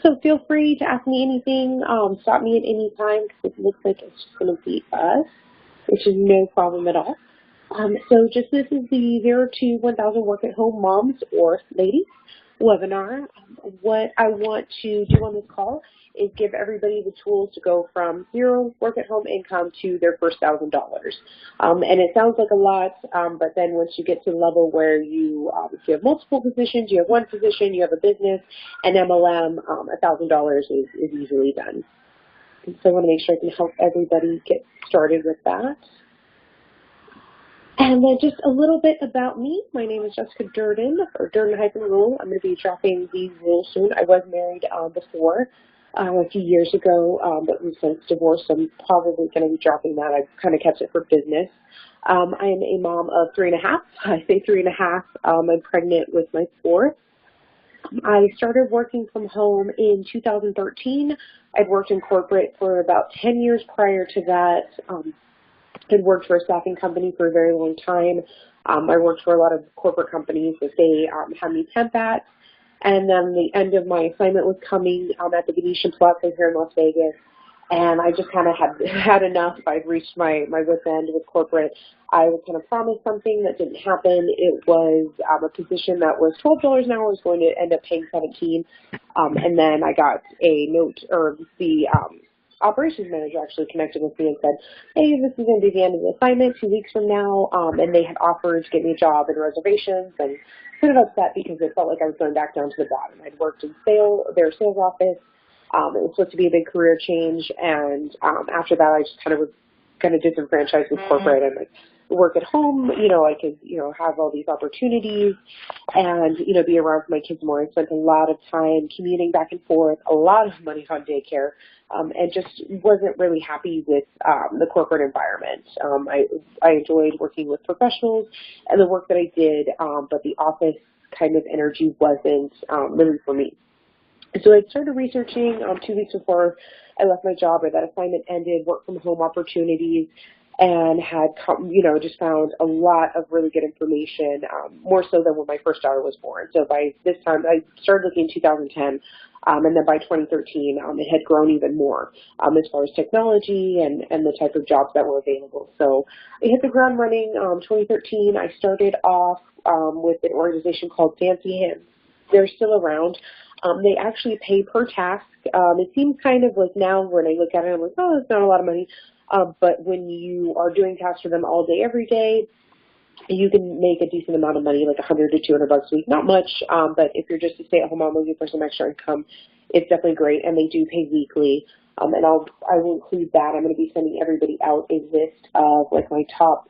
So feel free to ask me anything. Stop me at any time because it looks like it's just going to be us, which is no problem at all. So just this is the 0 to 1,000 work at home moms or ladies webinar. What I want to do on this call is give everybody the tools to go from zero work at home income to their first $1,000. And it sounds like a lot, but then once you get to the level where if you have multiple positions, you have one position, you have a business, an MLM, $1,000 is easily done. And so I want to make sure I can help everybody get started with that. And then just a little bit about me. My name is Jessica Durden, or Durden-Rule. I'm going to be dropping these rules soon. I was married before, a few years ago, but we've since divorced, so I'm probably going to be dropping that. I've kind of kept it for business. I am a mom of 3 and a half. I say 3 and a half. I'm pregnant with my fourth. I started working from home in 2013. I'd worked in corporate for about 10 years prior to that. Had worked for a staffing company for a very long time. I worked for a lot of corporate companies that they had me temp at. And then the end of my assignment was coming at the Venetian Plaza here in Las Vegas. And I just kind of had enough. I'd reached my wit's end with corporate. I was kind of promised something that didn't happen. It was a position that was $12 an hour. Was going to end up paying $17. And then I got a note, or the operations manager actually connected with me and said, hey, this is going to be the end of the assignment 2 weeks from now, and they had offered to get me a job in reservations, and kind of upset because it felt like I was going back down to the bottom. I'd worked in their sales office. It was supposed to be a big career change, and after that I just kind of was disenfranchised with corporate and work at home. I could, have all these opportunities and, be around for my kids more. I spent a lot of time commuting back and forth, a lot of money on daycare, and just wasn't really happy with the corporate environment. I enjoyed working with professionals and the work that I did, but the office kind of energy wasn't really for me. So I started researching 2 weeks before I left my job, or that assignment ended, work from home opportunities, and had just found a lot of really good information, more so than when my first daughter was born. So by this time, I started looking in 2010, and then by 2013, it had grown even more as far as technology and the type of jobs that were available. So I hit the ground running. 2013, I started off with an organization called Fancy Hands. They're still around. They actually pay per task. It seems kind of like now when I look at it, I'm like, oh, that's not a lot of money. But when you are doing tasks for them all day, every day, you can make a decent amount of money, like $100 to $200 a week. Not much, but if you're just a stay-at-home mom looking for some extra income, it's definitely great. And they do pay weekly. And I will include that. I'm going to be sending everybody out a list of like my top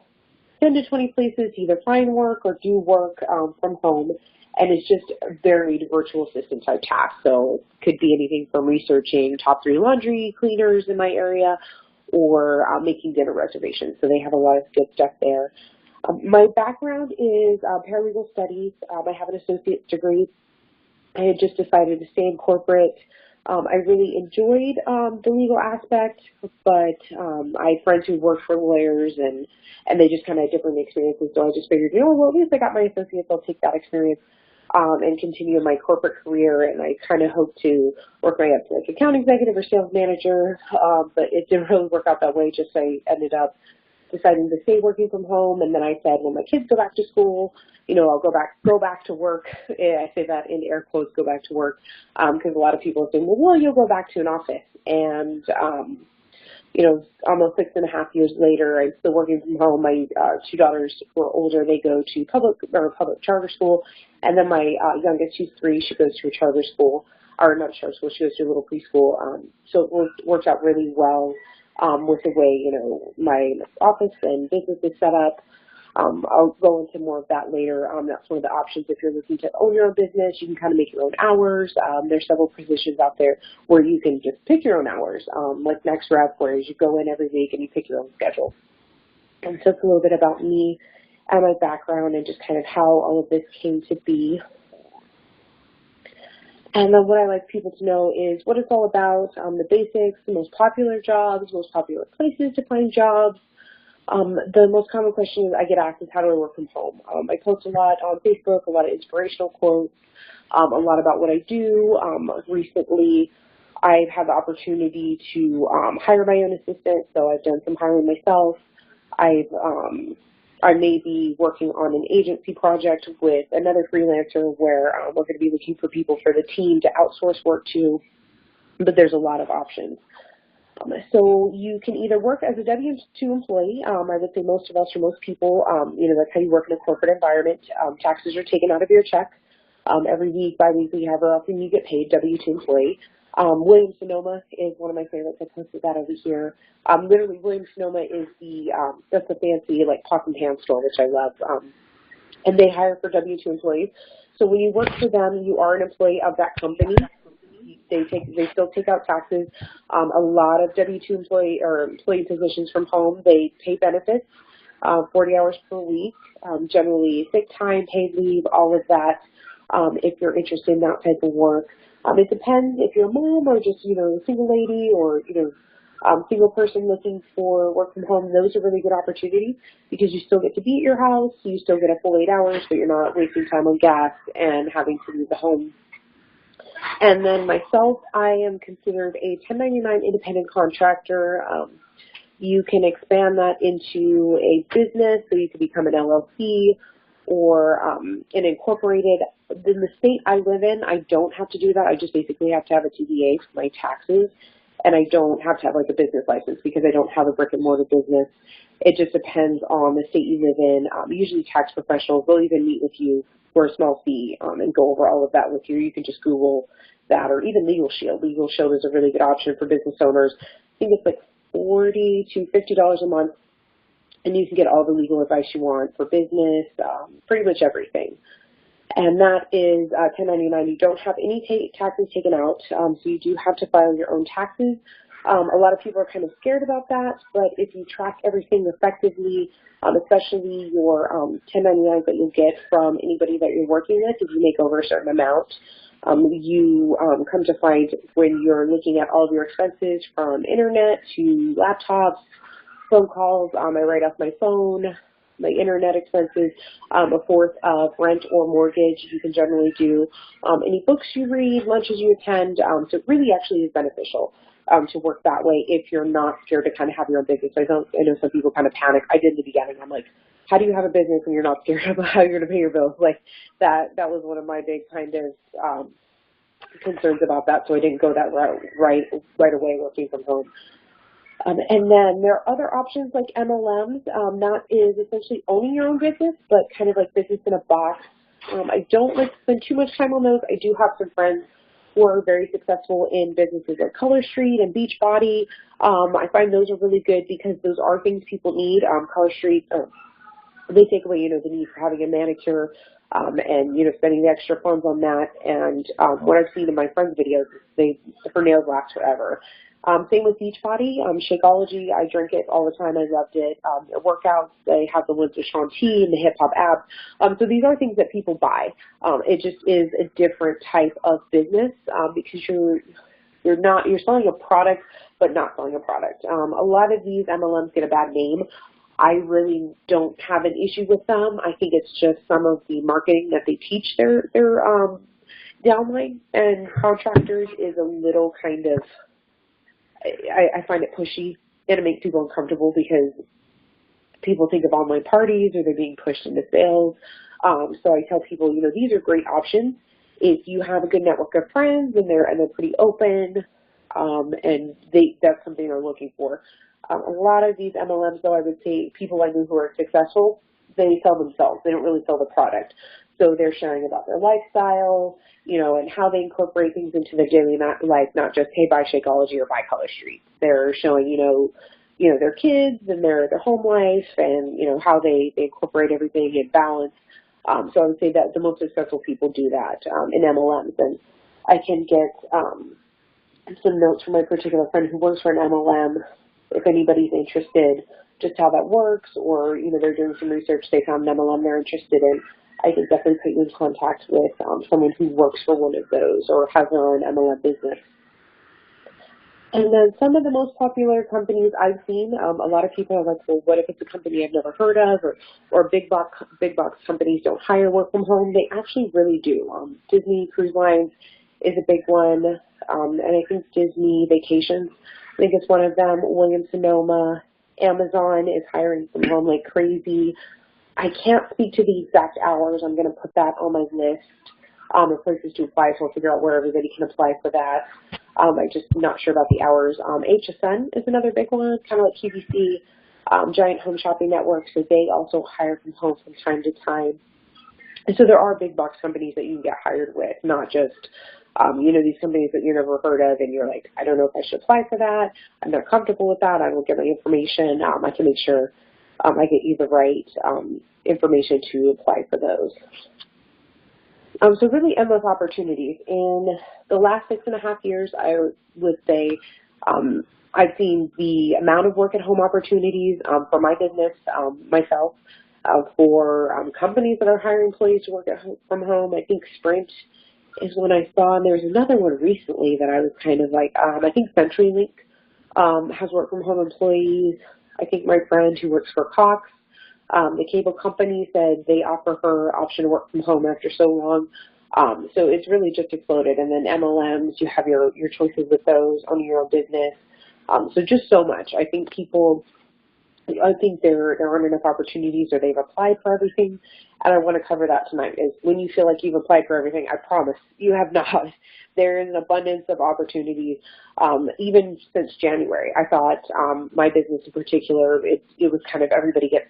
10 to 20 places to either find work or do work from home. And it's just varied virtual assistant type tasks. So it could be anything from researching top 3 laundry cleaners in my area or making dinner reservations. So they have a lot of good stuff there. My background is paralegal studies. I have an associate's degree. I had just decided to stay in corporate. I really enjoyed the legal aspect, but I had friends who worked for lawyers, and they just kind of had different experiences. So I just figured, well, at least I got my associates. I'll take that experience and continue my corporate career. And I kind of hope to work my way up to like account executive or sales manager, but it didn't really work out that way. Just I ended up deciding to stay working from home, and then I said, when my kids go back to school, I'll go back to work. I say that in air quotes, go back to work, because a lot of people say, well, you'll go back to an office. And, almost 6.5 years later, I'm still working from home. My 2 daughters who are older, they go to public charter school, and then my youngest, who's 3, she goes to a charter school, or not a charter school, she goes to a little preschool. So it worked out really well with the way, my office and business is set up. I'll go into more of that later. That's one of the options if you're looking to own your own business. You can kind of make your own hours. There's several positions out there where you can just pick your own hours, like NextRep, where you go in every week and you pick your own schedule. And so it's a little bit about me and my background and just kind of how all of this came to be. And then what I like people to know is what it's all about, the basics, the most popular jobs, most popular places to find jobs, The most common question I get asked is, how do I work from home? I post a lot on Facebook, a lot of inspirational quotes, a lot about what I do. Recently, I've had the opportunity to hire my own assistant, so I've done some hiring myself. I may be working on an agency project with another freelancer where we're going to be looking for people for the team to outsource work to, but there's a lot of options. So you can either work as a W-2 employee. I would say most of us, or most people, that's how you work in a corporate environment. Taxes are taken out of your check every week, bi-weekly, however often you get paid, W-2 employee. Williams-Sonoma is one of my favorites. I posted that over here. Literally, Williams-Sonoma is that's a fancy, like, pot and pan store, which I love. And they hire for W-2 employees. So when you work for them, you are an employee of that company. They still take out taxes. A lot of W-2 employee positions from home, they pay benefits, 40 hours per week, generally sick time, paid leave, all of that. If you're interested in that type of work, it depends if you're a mom or just a single lady or single person looking for work from home. Those are really good opportunities because you still get to be at your house, you still get a full 8 hours, but you're not wasting time on gas and having to leave the home. And then myself, I am considered a 1099 independent contractor. You can expand that into a business, so you can become an LLC or an incorporated. In the state I live in, I don't have to do that. I just basically have to have a TBA for my taxes, and I don't have to have like a business license because I don't have a brick and mortar business. It just depends on the state you live in. Usually tax professionals will even meet with you for a small fee and go over all of that with you. You can just Google that, or even Legal Shield. Legal Shield is a really good option for business owners. I think it's like $40 to $50 a month, and you can get all the legal advice you want for business, pretty much everything. And that is 1099. You don't have any taxes taken out, so you do have to file your own taxes. A lot of people are kind of scared about that, but if you track everything effectively, especially your 1099s that you'll get from anybody that you're working with, if you make over a certain amount, you come to find when you're looking at all of your expenses from internet to laptops, phone calls, I write off my phone, my internet expenses, a fourth of rent or mortgage you can generally do, any books you read, lunches you attend, so it really actually is beneficial to work that way if you're not scared to kind of have your own business. I know some people kind of panic. I did in the beginning. I'm like, how do you have a business when you're not scared about how you're going to pay your bills? Like that was one of my big kind of concerns about that, so I didn't go that route right away working from home. And then there are other options like MLMs. That is essentially owning your own business, but kind of like business in a box. I don't like to spend too much time on those. I do have some friends who are very successful in businesses like Color Street and Beachbody. I find those are really good because those are things people need. Color Street, they take away, the need for having a manicure and, spending the extra funds on that. And what I've seen in my friends' videos, her nails last forever. Same with Beachbody, Shakeology. I drink it all the time. I loved it. Their workouts, they have the Liz Deshawn tea and the hip hop abs. So these are things that people buy. It just is a different type of business because you're selling a product, but not selling a product. A lot of these MLMs get a bad name. I really don't have an issue with them. I think it's just some of the marketing that they teach their downline and contractors is a little kind of, I find it pushy, and it makes people uncomfortable because people think of online parties or they're being pushed into sales. So I tell people, these are great options if you have a good network of friends and they're pretty open, and that's something they're looking for. A lot of these MLMs, though, I would say people I know who are successful, they sell themselves. They don't really sell the product. So they're sharing about their lifestyle, and how they incorporate things into their daily life, not just, hey, buy Shakeology or buy Color Street. They're showing, their kids and their home life and, how they incorporate everything in balance. So I would say that the most successful people do that in MLMs. And I can get some notes from my particular friend who works for an MLM, if anybody's interested, just how that works, or, they're doing some research, they found an MLM they're interested in. I can definitely put you in contact with someone who works for one of those or has their own MLM business. And then some of the most popular companies I've seen, a lot of people are like, well, what if it's a company I've never heard of, or big box companies don't hire work from home? They actually really do. Disney Cruise Lines is a big one, and I think Disney Vacations, I think it's one of them. Williams Sonoma, Amazon is hiring from home like crazy. I can't speak to the exact hours. I'm going to put that on my list of places to apply, so I'll figure out where everybody can apply for that. I'm just not sure about the hours. HSN is another big one, kind of like QVC, Giant Home Shopping Network, so they also hire from home from time to time. And so there are big box companies that you can get hired with, not just, these companies that you never heard of and you're like, I don't know if I should apply for that. I'm not comfortable with that. I will get my information. I can make sure I get you the right information to apply for those. So really endless opportunities. In the last 6.5 years, I would say I've seen the amount of work at home opportunities for my business, myself, for companies that are hiring employees to work from home. I think Sprint is one I saw, and there's another one recently that I was kind of like, I think CenturyLink has work from home employees. I think my friend who works for Cox, the cable company, said they offer her option to work from home after so long. So it's really just exploded. And then MLMs, you have your choices with those, owning your own business. So just so much. I think there aren't enough opportunities, or they've applied for everything. And I want to cover that tonight, is when you feel like you've applied for everything, I promise you have not. There is an abundance of opportunities. Even since January, I thought my business in particular, it was kind of everybody gets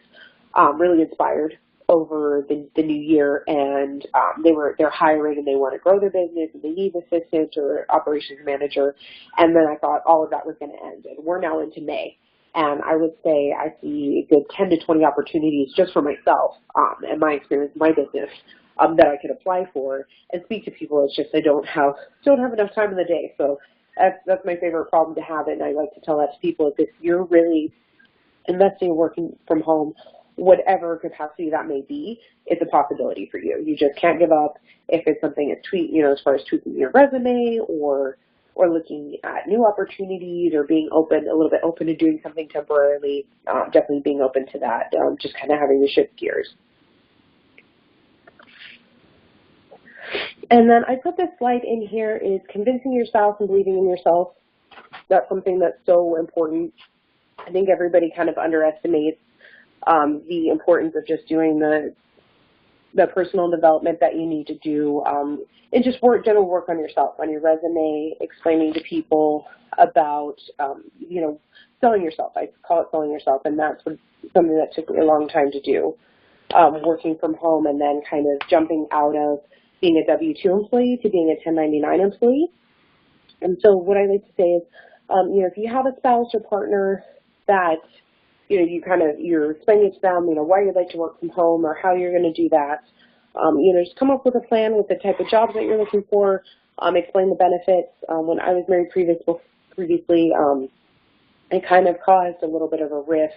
really inspired over the new year, and they're hiring and they want to grow their business and they need an assistant or operations manager. And then I thought all of that was going to end, and we're now into May. And I would say I see a good 10 to 20 opportunities just for myself and my experience, my business, that I could apply for and speak to people. It's just I don't have enough time in the day. So that's my favorite problem to have, and I like to tell that to people, is if you're really investing in working from home, whatever capacity that may be, it's a possibility for you. You just can't give up. If it's something as far as tweaking your resume or looking at new opportunities, or being a little bit open to doing something temporarily, definitely being open to that, just kind of having to shift gears. And then I put this slide in here, is convincing yourself and believing in yourself. That's something that's so important. I think everybody kind of underestimates the importance of just doing the personal development that you need to do, and just general work on yourself, on your resume, explaining to people about, selling yourself. I call it selling yourself, and that's something that took me a long time to do, working from home and then kind of jumping out of being a W-2 employee to being a 1099 employee. And so what I like to say is, if you have a spouse or partner that you're explaining to them, why you'd like to work from home or how you're going to do that. Just come up with a plan with the type of jobs that you're looking for, explain the benefits. When I was married previously, it kind of caused a little bit of a riff,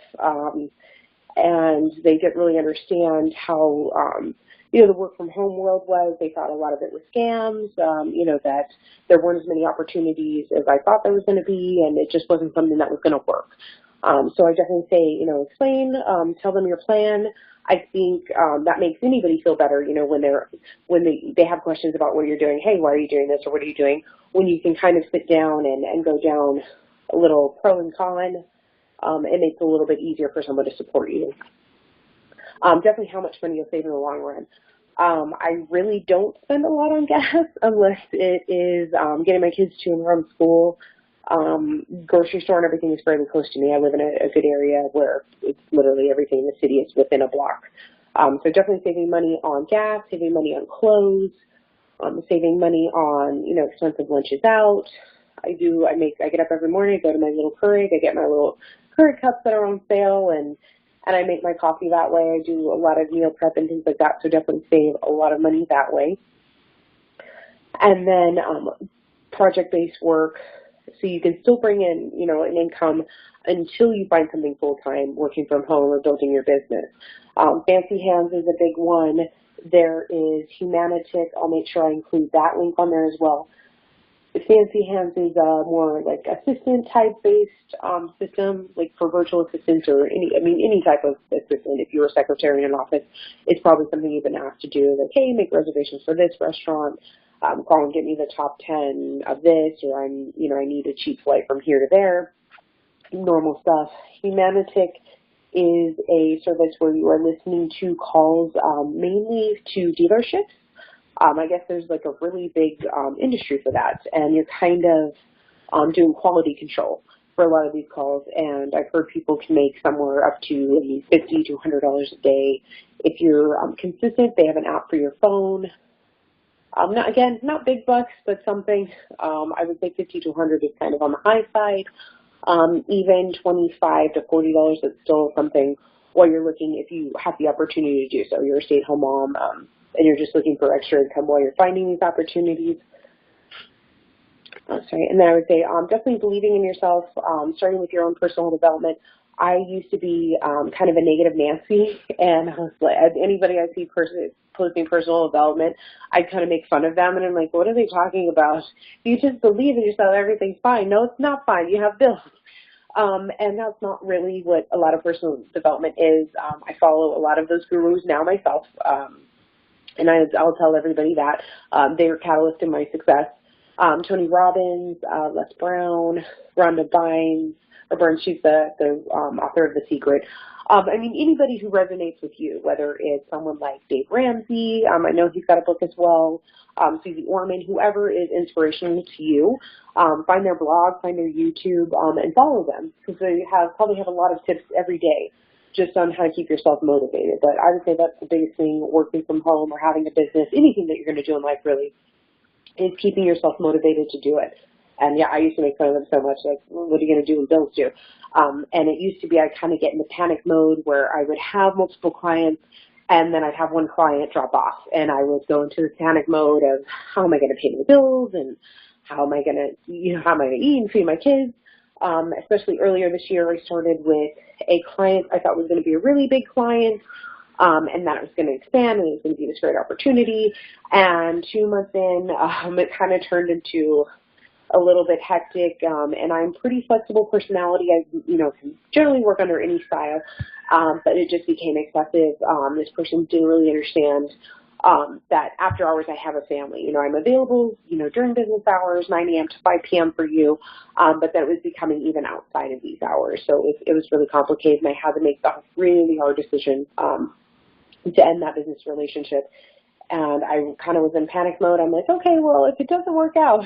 and they didn't really understand how, the work from home world was. They thought a lot of it was scams, that there weren't as many opportunities as I thought there was going to be, and it just wasn't something that was going to work. So I definitely say, explain, tell them your plan. I think that makes anybody feel better, when they have questions about what you're doing. Hey, why are you doing this, or what are you doing? When you can kind of sit down and go down a little pro and con, it makes it a little bit easier for someone to support you. Definitely how much money you'll save in the long run. I really don't spend a lot on gas unless it is getting my kids to and from school. Grocery store and everything is fairly close to me. I live in a good area where it's literally everything in the city is within a block. So definitely saving money on gas, saving money on clothes, saving money on, expensive lunches out. I get up every morning, I go to my little Keurig, I get my little Keurig cups that are on sale, and I make my coffee that way. I do a lot of meal prep and things like that, so definitely save a lot of money that way. And then project-based work, so you can still bring in, an income until you find something full-time, working from home or building your business. Fancy Hands is a big one. There is Humanitic. I'll make sure I include that link on there as well. Fancy Hands is a more like assistant type based system, like for virtual assistants or any type of assistant. If you're a secretary in an office, it's probably something you've been asked to do. Like, hey, make reservations for this restaurant. Call and get me the top 10 of this, or I need a cheap flight from here to there. Normal stuff. Humanitic is a service where you are listening to calls mainly to dealerships. I guess there's like a really big industry for that, and you're kind of doing quality control for a lot of these calls. And I've heard people can make somewhere up to $50 to $100 a day. If you're consistent, they have an app for your phone. Not big bucks, but something. I would say 50 to 100 is kind of on the high side. Even $25 to $40 is still something while you're looking, if you have the opportunity to do so. You're a stay-at-home mom, and you're just looking for extra income while you're finding these opportunities. And then I would say definitely believing in yourself, starting with your own personal development. I used to be kind of a negative Nancy, and I was like, anybody I see posting personal development, I'd kind of make fun of them, and I'm like, what are they talking about? You just believe in yourself, everything's fine. No, it's not fine. You have bills. And that's not really what a lot of personal development is. I follow a lot of those gurus now myself, and I'll tell everybody that. They were catalyst in my success. Tony Robbins, Les Brown, Rhonda Byrne, she's the author of The Secret. Anybody who resonates with you, whether it's someone like Dave Ramsey, I know he's got a book as well, Susie Orman, whoever is inspirational to you, find their blog, find their YouTube, and follow them, because they probably have a lot of tips every day just on how to keep yourself motivated. But I would say that's the biggest thing, working from home or having a business, anything that you're going to do in life really, is keeping yourself motivated to do it. And yeah, I used to make fun of them so much, like, what are you going to do when bills due? And it used to be I'd kind of get into panic mode where I would have multiple clients, and then I'd have one client drop off, and I would go into the panic mode of how am I going to pay the bills, and how am I going to eat and feed my kids. Especially earlier this year, I started with a client I thought was going to be a really big client, and that it was going to expand, and it was going to be this great opportunity. And 2 months in, it kind of turned into a little bit hectic, and I'm pretty flexible personality. I, can generally work under any style, but it just became excessive. This person didn't really understand that after hours I have a family. I'm available, during business hours, 9 a.m. to 5 p.m. for you, but that was becoming even outside of these hours. So it was really complicated, and I had to make the really hard decision to end that business relationship. And I kind of was in panic mode. I'm like, okay, well, if it doesn't work out,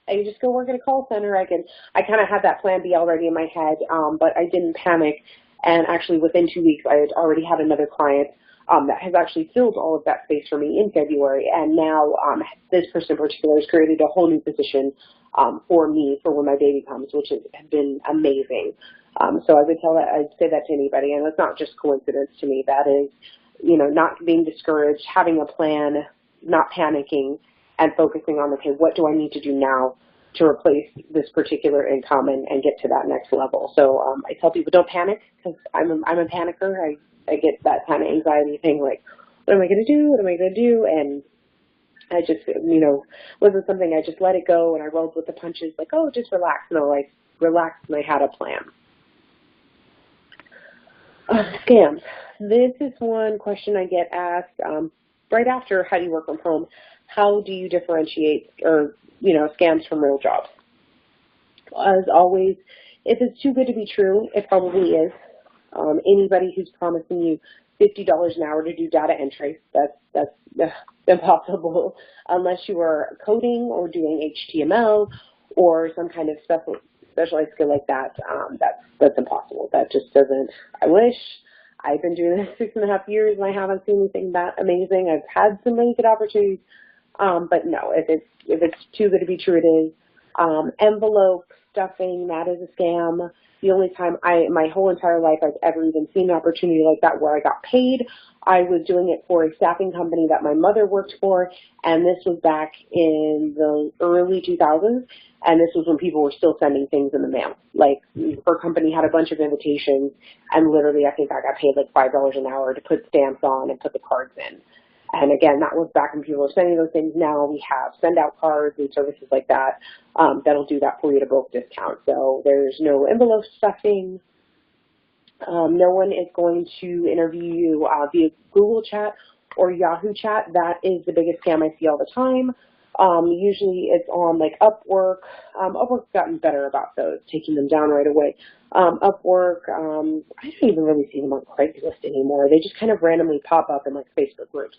I can just go work at a call center. I kind of had that plan B already in my head, but I didn't panic. And actually within 2 weeks, I had already had another client that has actually filled all of that space for me in February. And now this person in particular has created a whole new position for me for when my baby comes, which has been amazing. So I'd say that to anybody. And it's not just coincidence to me. That is, not being discouraged, having a plan, not panicking, and focusing on, okay, what do I need to do now to replace this particular income and get to that next level? So I tell people, don't panic, because I'm a panicker. I get that kind of anxiety thing, like, what am I going to do? What am I going to do? And I just, wasn't something. I just let it go, and I rolled with the punches, like, oh, just relax. No, I relaxed, and I had a plan. Scams. This is one question I get asked right after how do you work from home. How do you differentiate scams from real jobs? As always, if it's too good to be true, it probably is. Anybody who's promising you $50 an hour to do data entry, that's impossible unless you are coding or doing HTML or some kind of specialized skill like that. That's impossible. That just doesn't. I wish. I've been doing this 6.5 years and I haven't seen anything that amazing. I've had some really good opportunities, but no, if it's too good to be true, it is. Envelope stuffing, that is a scam. The only time my whole entire life I've ever even seen an opportunity like that where I got paid, I was doing it for a staffing company that my mother worked for, and this was back in the early 2000s, and this was when people were still sending things in the mail. Like, her company had a bunch of invitations, and literally I think I got paid like $5 an hour to put stamps on and put the cards in. And again, that was back when people were sending those things. Now we have send out cards and services like that that'll do that for you to both discount. So there's no envelope stuffing. No one is going to interview you via Google Chat or Yahoo Chat. That is the biggest scam I see all the time. Usually it's on like Upwork. Upwork's gotten better about those, taking them down right away. Upwork, I don't even really see them on Craigslist anymore. They just kind of randomly pop up in like Facebook groups.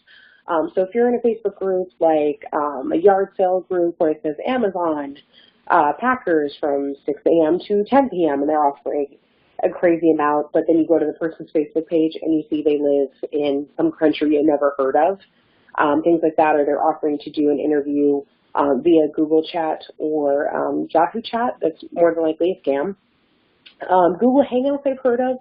So if you're in a Facebook group like a yard sale group where it says Amazon Packers from 6 a.m. to 10 p.m. and they're offering a crazy amount, but then you go to the person's Facebook page and you see they live in some country you never heard of, things like that, or they're offering to do an interview via Google Chat or Yahoo Chat. That's more than likely a scam. Google Hangouts I've heard of,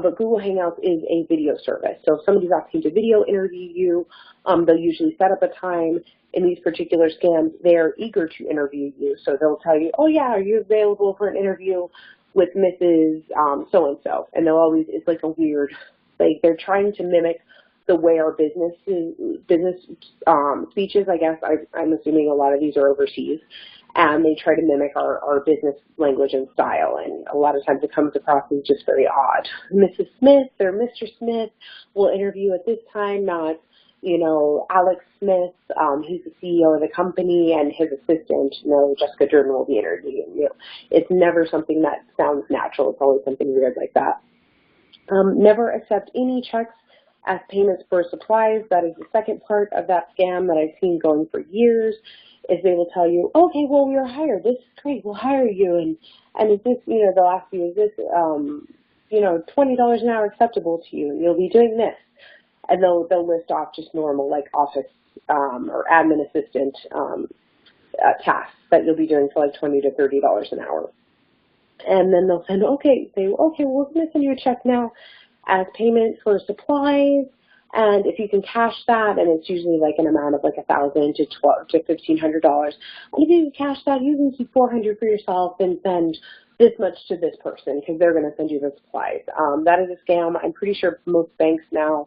but Google Hangouts is a video service. So if somebody's asking to video interview you, they'll usually set up a time. In these particular scams, they're eager to interview you. So they'll tell you, oh yeah, are you available for an interview with Mrs. So-and-so? And they'll always, it's like a weird, like they're trying to mimic the way our business speeches, I guess. I'm assuming a lot of these are overseas. And they try to mimic our business language and style. And a lot of times it comes across as just very odd. Mrs. Smith or Mr. Smith will interview at this time, not, you know, Alex Smith, he's the CEO of the company, and his assistant, you know, Jessica Durden will be interviewing you. It's never something that sounds natural. It's always something weird like that. Never accept any checks as payments for supplies. That is the second part of that scam that I've seen going for years, is they will tell you, okay, well, we were hired. This is great. We'll hire you. And is this, you know, they'll ask you, is this, you know, $20 an hour acceptable to you? And you'll be doing this. And they'll list off just normal, like office or admin assistant tasks that you'll be doing for like $20 to $30 an hour. And then they'll send, okay, okay, we're going to send you a check now as payment for supplies. And if you can cash that, and it's usually like an amount of like $1,000 to $1,500. And if you can cash that, you can keep $400 for yourself and send this much to this person because they're going to send you the supplies. That is a scam. I'm pretty sure most banks now,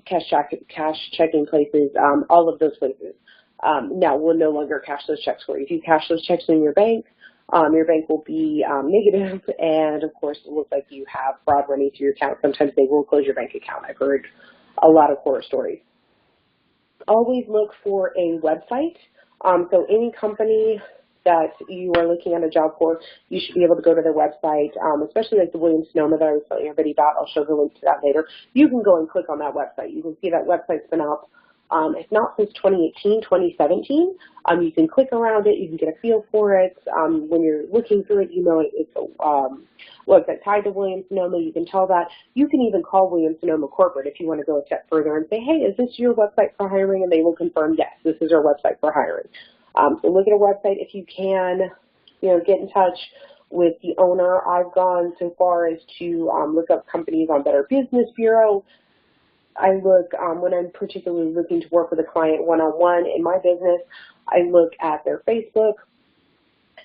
cash checking places, all of those places now will no longer cash those checks for you. If you cash those checks in your bank will be negative, and of course it looks like you have fraud running through your account. Sometimes they will close your bank account. I've heard a lot of horror stories. Always look for a website. So any company that you are looking at a job for, you should be able to go to their website, especially like the Williams-Sonoma that I was telling everybody about. I'll show the link to that later. You can go and click on that website. You can see that website's been up, if not since 2018, 2017. You can click around it. You can get a feel for it. When you're looking through it, you know it's a website tied to Williams-Sonoma. You can tell that. You can even call Williams-Sonoma corporate if you want to go a step further and say, hey, is this your website for hiring? And they will confirm, yes, this is our website for hiring. So look at a website if you can, you know, get in touch with the owner. I've gone so far as to look up companies on Better Business Bureau. I look, when I'm particularly looking to work with a client one-on-one in my business, I look at their Facebook,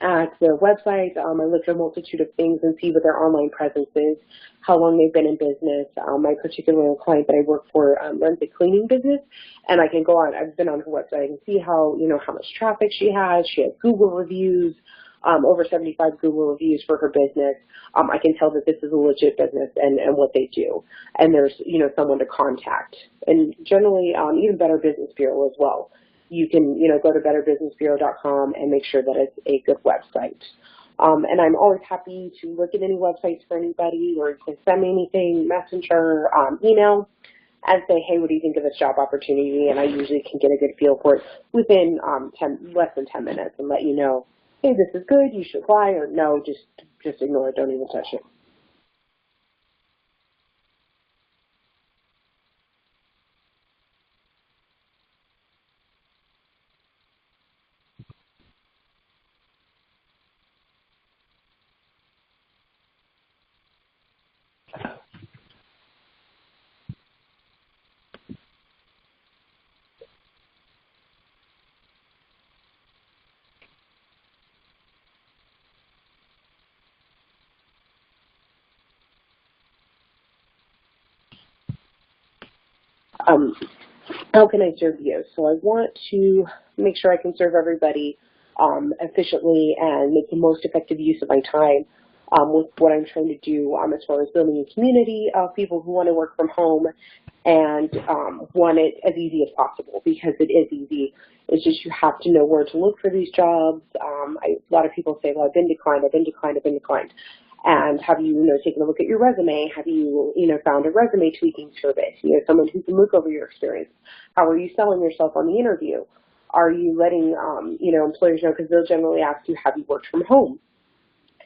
at their website. I look at a multitude of things and see what their online presence is, how long they've been in business. My particular client that I work for runs a cleaning business, and I can go on, I've been on her website, I can see how, you know, how much traffic she has. She has Google reviews, over 75 Google reviews for her business. I can tell that this is a legit business and what they do. And there's, you know, someone to contact. And generally, even Better Business Bureau as well. You can, you know, go to betterbusinessbureau.com and make sure that it's a good website. And I'm always happy to look at any websites for anybody, or you can send me anything, messenger, email, and say, hey, what do you think of this job opportunity? And I usually can get a good feel for it within less than 10 minutes and let you know, hey, this is good, you should apply, or no, just ignore it, don't even touch it. how can I serve you? So I want to make sure I can serve everybody efficiently and make the most effective use of my time with what I'm trying to do as far as building a community of people who want to work from home and want it as easy as possible, because it is easy. It's just you have to know where to look for these jobs. A lot of people say, well, I've been declined, I've been declined, I've been declined. And have you, taken a look at your resume? Have you, found a resume tweaking service? Someone who can look over your experience. How are you selling yourself on the interview? Are you letting, employers know, because they'll generally ask you, have you worked from home?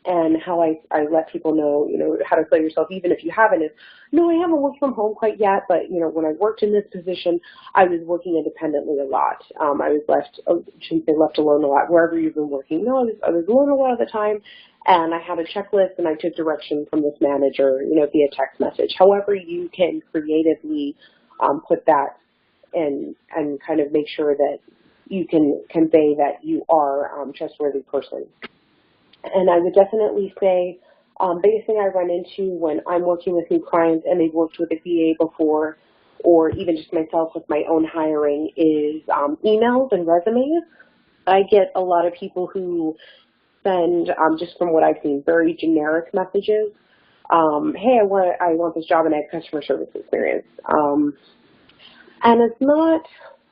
And how I let people know, how to sell yourself, even if you haven't, is, no, I haven't worked from home quite yet, but, when I worked in this position, I was working independently a lot. I was shouldn't say left alone a lot, wherever you've been working. No, I was alone a lot of the time, and I had a checklist, and I took direction from this manager, via text message. However, you can creatively put that in and kind of make sure that you can convey that you are a trustworthy person. And I would definitely say biggest thing I run into when I'm working with new clients and they've worked with a VA before, or even just myself with my own hiring, is emails and resumes. I get a lot of people who send, just from what I've seen, very generic messages. Hey, I want this job and I have customer service experience. And it's not,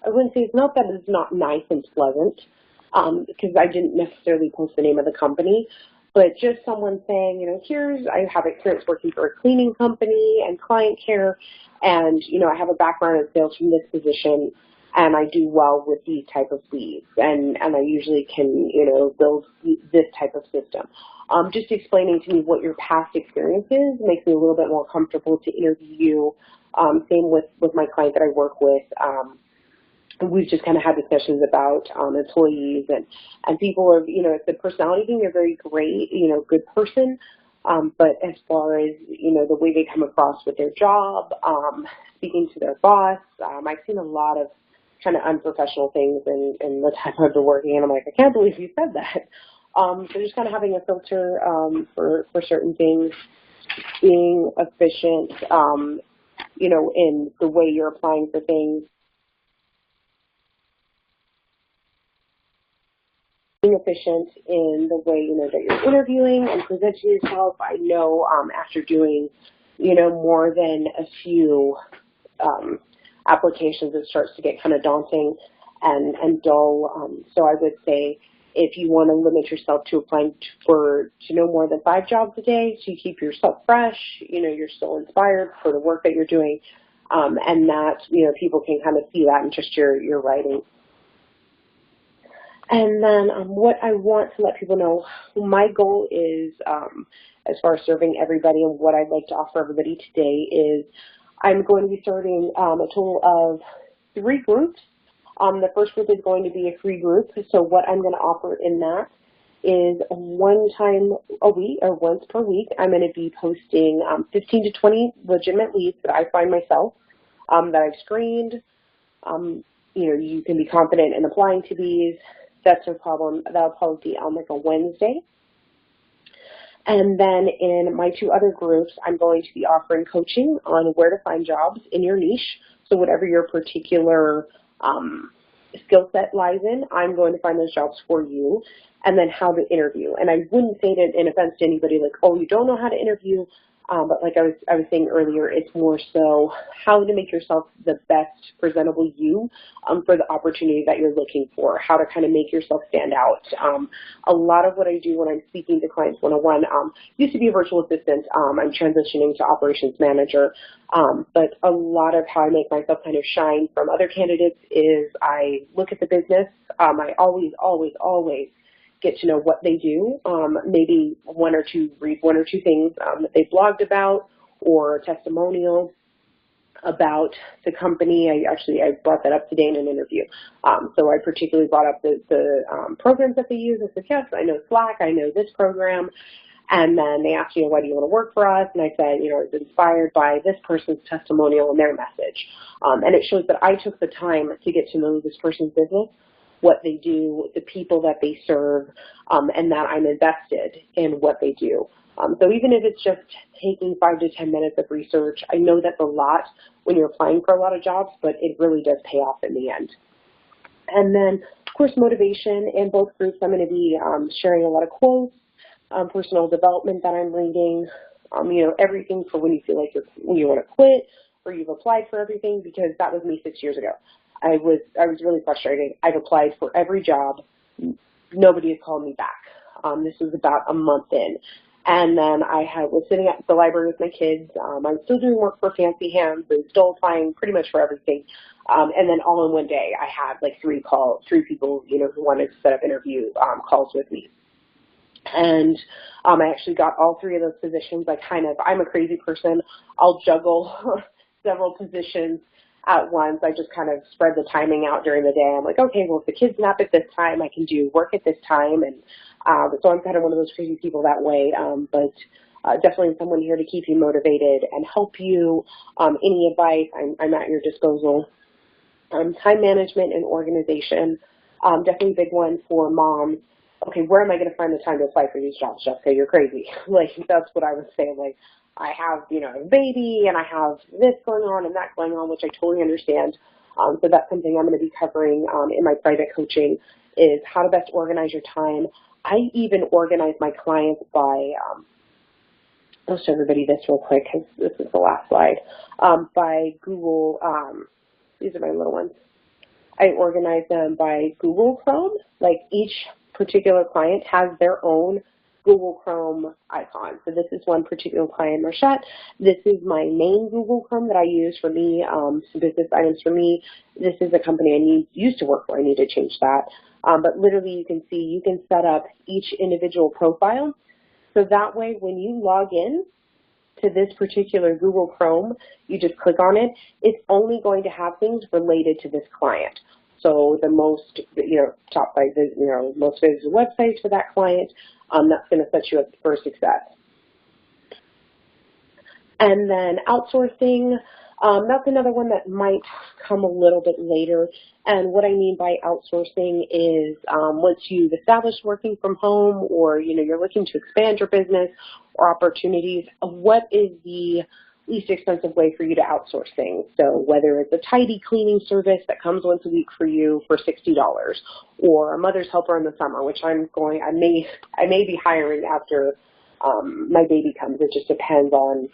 I wouldn't say it's not that it's not nice and pleasant, because I didn't necessarily post the name of the company, but just someone saying, I have experience working for a cleaning company and client care, and, I have a background in sales from this position, and I do well with these type of leads, and I usually can, build this type of system. Just explaining to me what your past experience is makes me a little bit more comfortable to interview you. Same with my client that I work with. We've just kind of had discussions about employees and people are, it's the personality thing. They're very great, good person. But as far as, the way they come across with their job, speaking to their boss, I've seen a lot of kind of unprofessional things in the time I've been working, and I'm like, I can't believe you said that. So just kind of having a filter for certain things, being efficient, in the way you're applying for things. Being efficient in the way, that you're interviewing and presenting yourself. I know after doing, more than a few applications, it starts to get kind of daunting and dull. So I would say if you want to limit yourself to applying to no more than 5 jobs a day, so you keep yourself fresh, you're still inspired for the work that you're doing, and that, people can kind of see that in just your writing. And then what I want to let people know, my goal is, as far as serving everybody and what I'd like to offer everybody today, is I'm going to be starting a total of 3 groups. The first group is going to be a free group. So what I'm going to offer in that is one time a week, or once per week, I'm going to be posting 15 to 20 legitimate leads that I find myself, that I've screened. You can be confident in applying to these. That's no problem. That'll probably be on like a Wednesday. And then in my 2 other groups, I'm going to be offering coaching on where to find jobs in your niche. So whatever your particular skill set lies in, I'm going to find those jobs for you. And then how to interview. And I wouldn't say it in offense to anybody like, oh, you don't know how to interview. But like I was saying earlier, it's more so how to make yourself the best presentable you for the opportunity that you're looking for, how to kind of make yourself stand out. A lot of what I do when I'm speaking to clients one-on-one, used to be a virtual assistant. I'm transitioning to operations manager. But a lot of how I make myself kind of shine from other candidates is I look at the business. I always get to know what they do, maybe read one or two things that they blogged about, or a testimonial about the company. I brought that up today in an interview. So I particularly brought up the programs that they use. I said, yes, I know Slack, I know this program. And then they asked, why do you want to work for us? And I said, I was inspired by this person's testimonial and their message. And it shows that I took the time to get to know this person's business, what they do, the people that they serve, and that I'm invested in what they do. So even if it's just taking 5 to 10 minutes of research, I know that's a lot when you're applying for a lot of jobs, but it really does pay off in the end. And then, of course, motivation. In both groups, I'm going to be sharing a lot of quotes, personal development that I'm reading, everything for when you feel like you want to quit or you've applied for everything, because that was me 6 years ago. I was really frustrated. I've applied for every job. Nobody has called me back. This was about a month in. And then was sitting at the library with my kids. I was still doing work for Fancy Hands and still applying pretty much for everything. And then all in one day, I had like three people, who wanted to set up interview calls with me. And I actually got all three of those positions. I'm a crazy person. I'll juggle several positions at once. I just kind of spread the timing out during the day. I'm like, okay, well, if the kids nap at this time, I can do work at this time. And so I'm kind of one of those crazy people that way. But definitely someone here to keep you motivated and help you. Any advice, I'm at your disposal. Time management and organization, definitely a big one for moms. Okay, where am I going to find the time to apply for these jobs, Jessica? You're crazy. Like, that's what I was saying. Like, I have, a baby, and I have this going on and that going on, which I totally understand. So that's something I'm going to be covering in my private coaching, is how to best organize your time. I even organize my clients by, I'll show everybody this real quick because this is the last slide, by Google. These are my little ones. I organize them by Google Chrome. Like, each particular client has their own Google Chrome icon. So this is one particular client, Marchette. This is my main Google Chrome that I use for me, some business items for me. This is a company I used to work for. I need to change that. But literally, you can see you can set up each individual profile. So that way, when you log in to this particular Google Chrome, you just click on it. It's only going to have things related to this client. So the most, top 5, most visited websites for that client, that's going to set you up for success. And then outsourcing, that's another one that might come a little bit later. And what I mean by outsourcing is once you've established working from home, or you're looking to expand your business or opportunities, what is the least expensive way for you to outsource things? So whether it's a tidy cleaning service that comes once a week for you for $60, or a mother's helper in the summer, which I may be hiring after my baby comes. It just depends on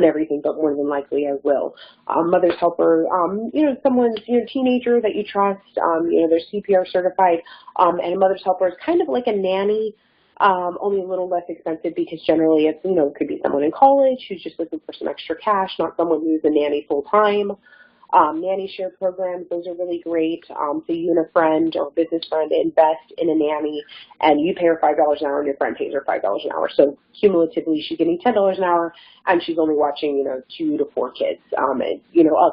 everything, but more than likely I will. Mother's helper, someone's teenager that you trust, they're CPR certified, and a mother's helper is kind of like a nanny, only a little less expensive, because generally it's, it could be someone in college who's just looking for some extra cash, not someone who's a nanny full time. Nanny share programs, those are really great. So you and a friend or business friend invest in a nanny, and you pay her $5 an hour and your friend pays her $5 an hour. So cumulatively, she's getting $10 an hour, and she's only watching, 2 to 4 kids, of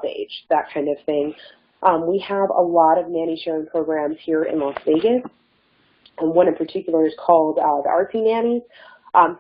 age, that kind of thing. We have a lot of nanny sharing programs here in Las Vegas, and one in particular is called the Artsy Nannies.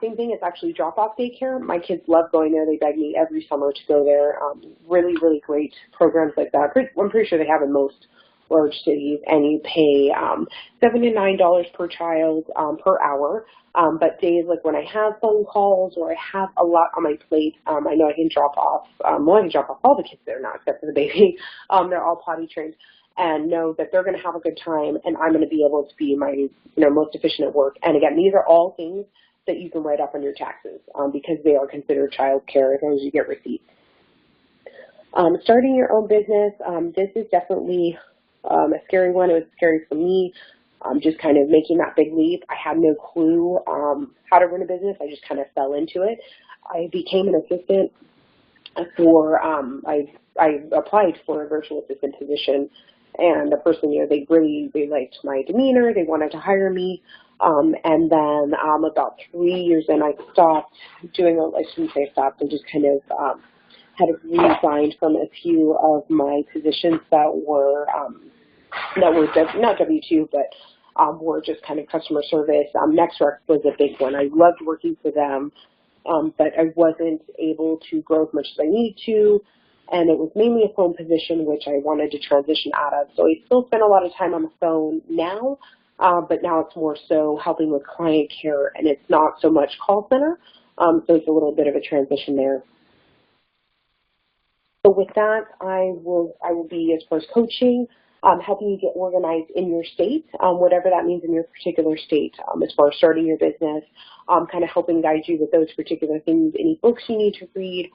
Same thing, it's actually drop-off daycare. My kids love going there. They beg me every summer to go there. Really, really great programs like that. I'm pretty sure they have in most large cities, and you pay $7 to $9 per child per hour. But days like when I have phone calls or I have a lot on my plate, I know I can drop off. I can drop off all the kids there now, except for the baby. They're all potty trained, and know that they're going to have a good time, and I'm going to be able to be my most efficient at work. And again, these are all things that you can write off on your taxes because they are considered child care as long as you get receipts. Starting your own business, this is definitely a scary one. It was scary for me, just kind of making that big leap. I had no clue how to run a business. I just kind of fell into it. I became an assistant for, I applied for a virtual assistant position, and the person, they liked my demeanor. They wanted to hire me. And then about 3 years in, I stopped doing, I shouldn't say stopped, I just kind of had resigned from a few of my positions that were not W-2, but were just kind of customer service. NextRec was a big one. I loved working for them, but I wasn't able to grow as much as I needed to, and it was mainly a phone position, which I wanted to transition out of. So I still spend a lot of time on the phone now, but now it's more so helping with client care, and it's not so much call center, so it's a little bit of a transition there. So with that, I will be, as far as coaching, helping you get organized in your state, whatever that means in your particular state, as far as starting your business, kind of helping guide you with those particular things, any books you need to read,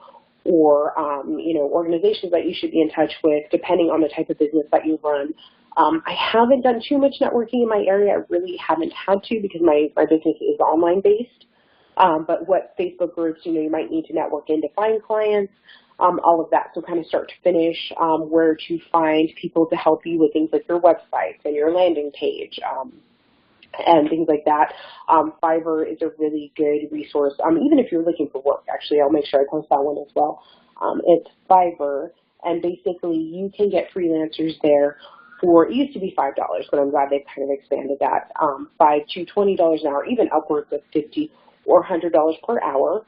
or organizations that you should be in touch with, depending on the type of business that you run. I haven't done too much networking in my area. I really haven't had to because my business is online based. But what Facebook groups, you might need to network in to find clients, all of that. So kind of start to finish, where to find people to help you with things like your website and your landing page, and things like that. Fiverr is a really good resource, even if you're looking for work. Actually, I'll make sure I post that one as well. It's Fiverr, and basically you can get freelancers there for, it used to be $5, but I'm glad they've kind of expanded that, $5 to $20 an hour, even upwards of $50 or $100 per hour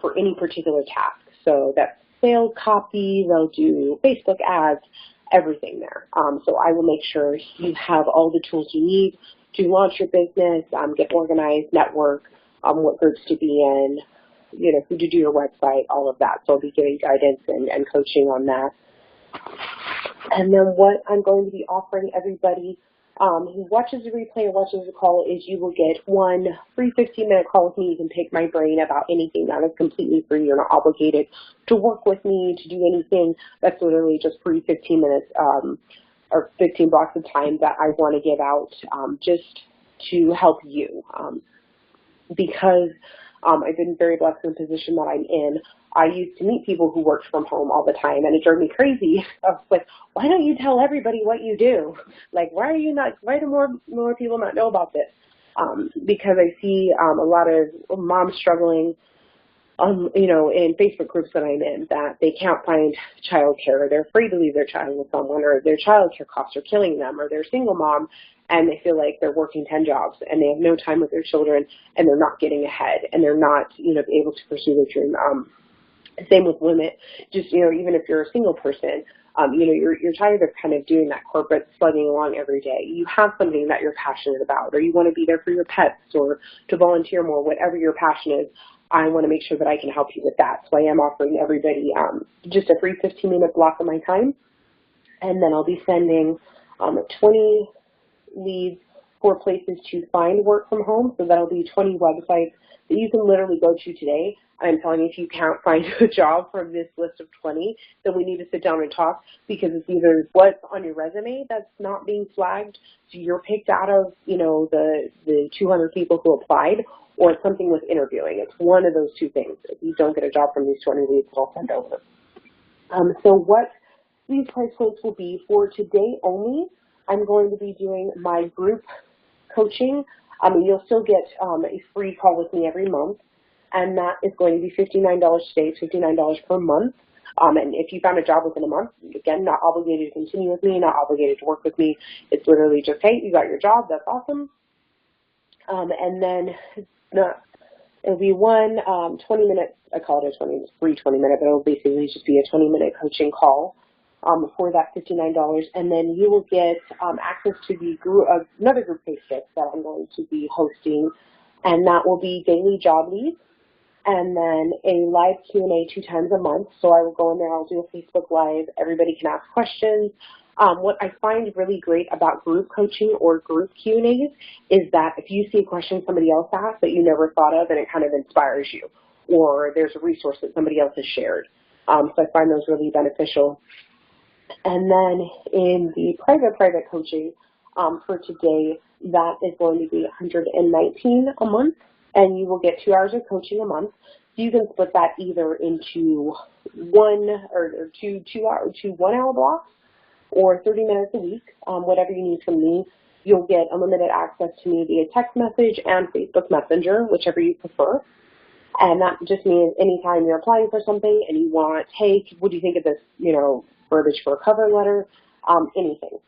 for any particular task. So that's sales copy, they'll do Facebook ads, everything there. So I will make sure you have all the tools you need to launch your business, get organized, network, what groups to be in, who to do your website, all of that. So I'll be giving guidance and coaching on that. And then what I'm going to be offering everybody who watches the replay or watches the call is you will get one free 15-minute call with me. You can pick my brain about anything. That is completely free. You're not obligated to work with me, to do anything. That's literally just free 15 minutes or 15 blocks of time that I want to give out just to help you. Because I've been very blessed in the position that I'm in. I used to meet people who worked from home all the time, and it drove me crazy. I was like, why don't you tell everybody what you do? Like, why do more people not know about this? Because I see a lot of moms struggling, in Facebook groups that I'm in, that they can't find childcare, or they're afraid to leave their child with someone, or their childcare costs are killing them, or they're a single mom, and they feel like they're working 10 jobs, and they have no time with their children, and they're not getting ahead, and they're not, able to pursue their dream. Same with women, just, even if you're a single person, you're tired of kind of doing that corporate slugging along every day. You have something that you're passionate about, or you want to be there for your pets, or to volunteer more, whatever your passion is. I want to make sure that I can help you with that. So I am offering everybody just a free 15-minute block of my time. And then I'll be sending 20 leads for places to find work from home. So that'll be 20 websites that you can literally go to today. I'm telling you, if you can't find a job from this list of 20, then we need to sit down and talk, because it's either what's on your resume that's not being flagged, so you're picked out of, the 200 people who applied, or it's something with interviewing. It's one of those two things. If you don't get a job from these 20 leads, I'll send over. So what these price quotes will be for today only, I'm going to be doing my group coaching. You'll still get a free call with me every month, and that is going to be $59 today, $59 per month. And if you found a job within a month, again, not obligated to continue with me, not obligated to work with me. It's literally just, hey, you got your job, that's awesome. And then it'll be one 20-minute, I call it a free 20-minute, but it'll basically just be a 20-minute coaching call for that $59. And then you will get access to the another group Facebook that I'm going to be hosting, and that will be daily job leads, and then a live Q&A 2 times a month. So I will go in there, I'll do a Facebook Live, everybody can ask questions. What I find really great about group coaching or group Q&As is that if you see a question somebody else asked that you never thought of, and it kind of inspires you, or there's a resource that somebody else has shared. So I find those really beneficial. And then in the private coaching for today, that is going to be $119 a month, and you will get 2 hours of coaching a month. You can split that either into 1 hour blocks, or 30 minutes a week, whatever you need from me. You'll get unlimited access to me via text message and Facebook Messenger, whichever you prefer. And that just means anytime you're applying for something and you want, hey, what do you think of this, verbiage for a cover letter, anything.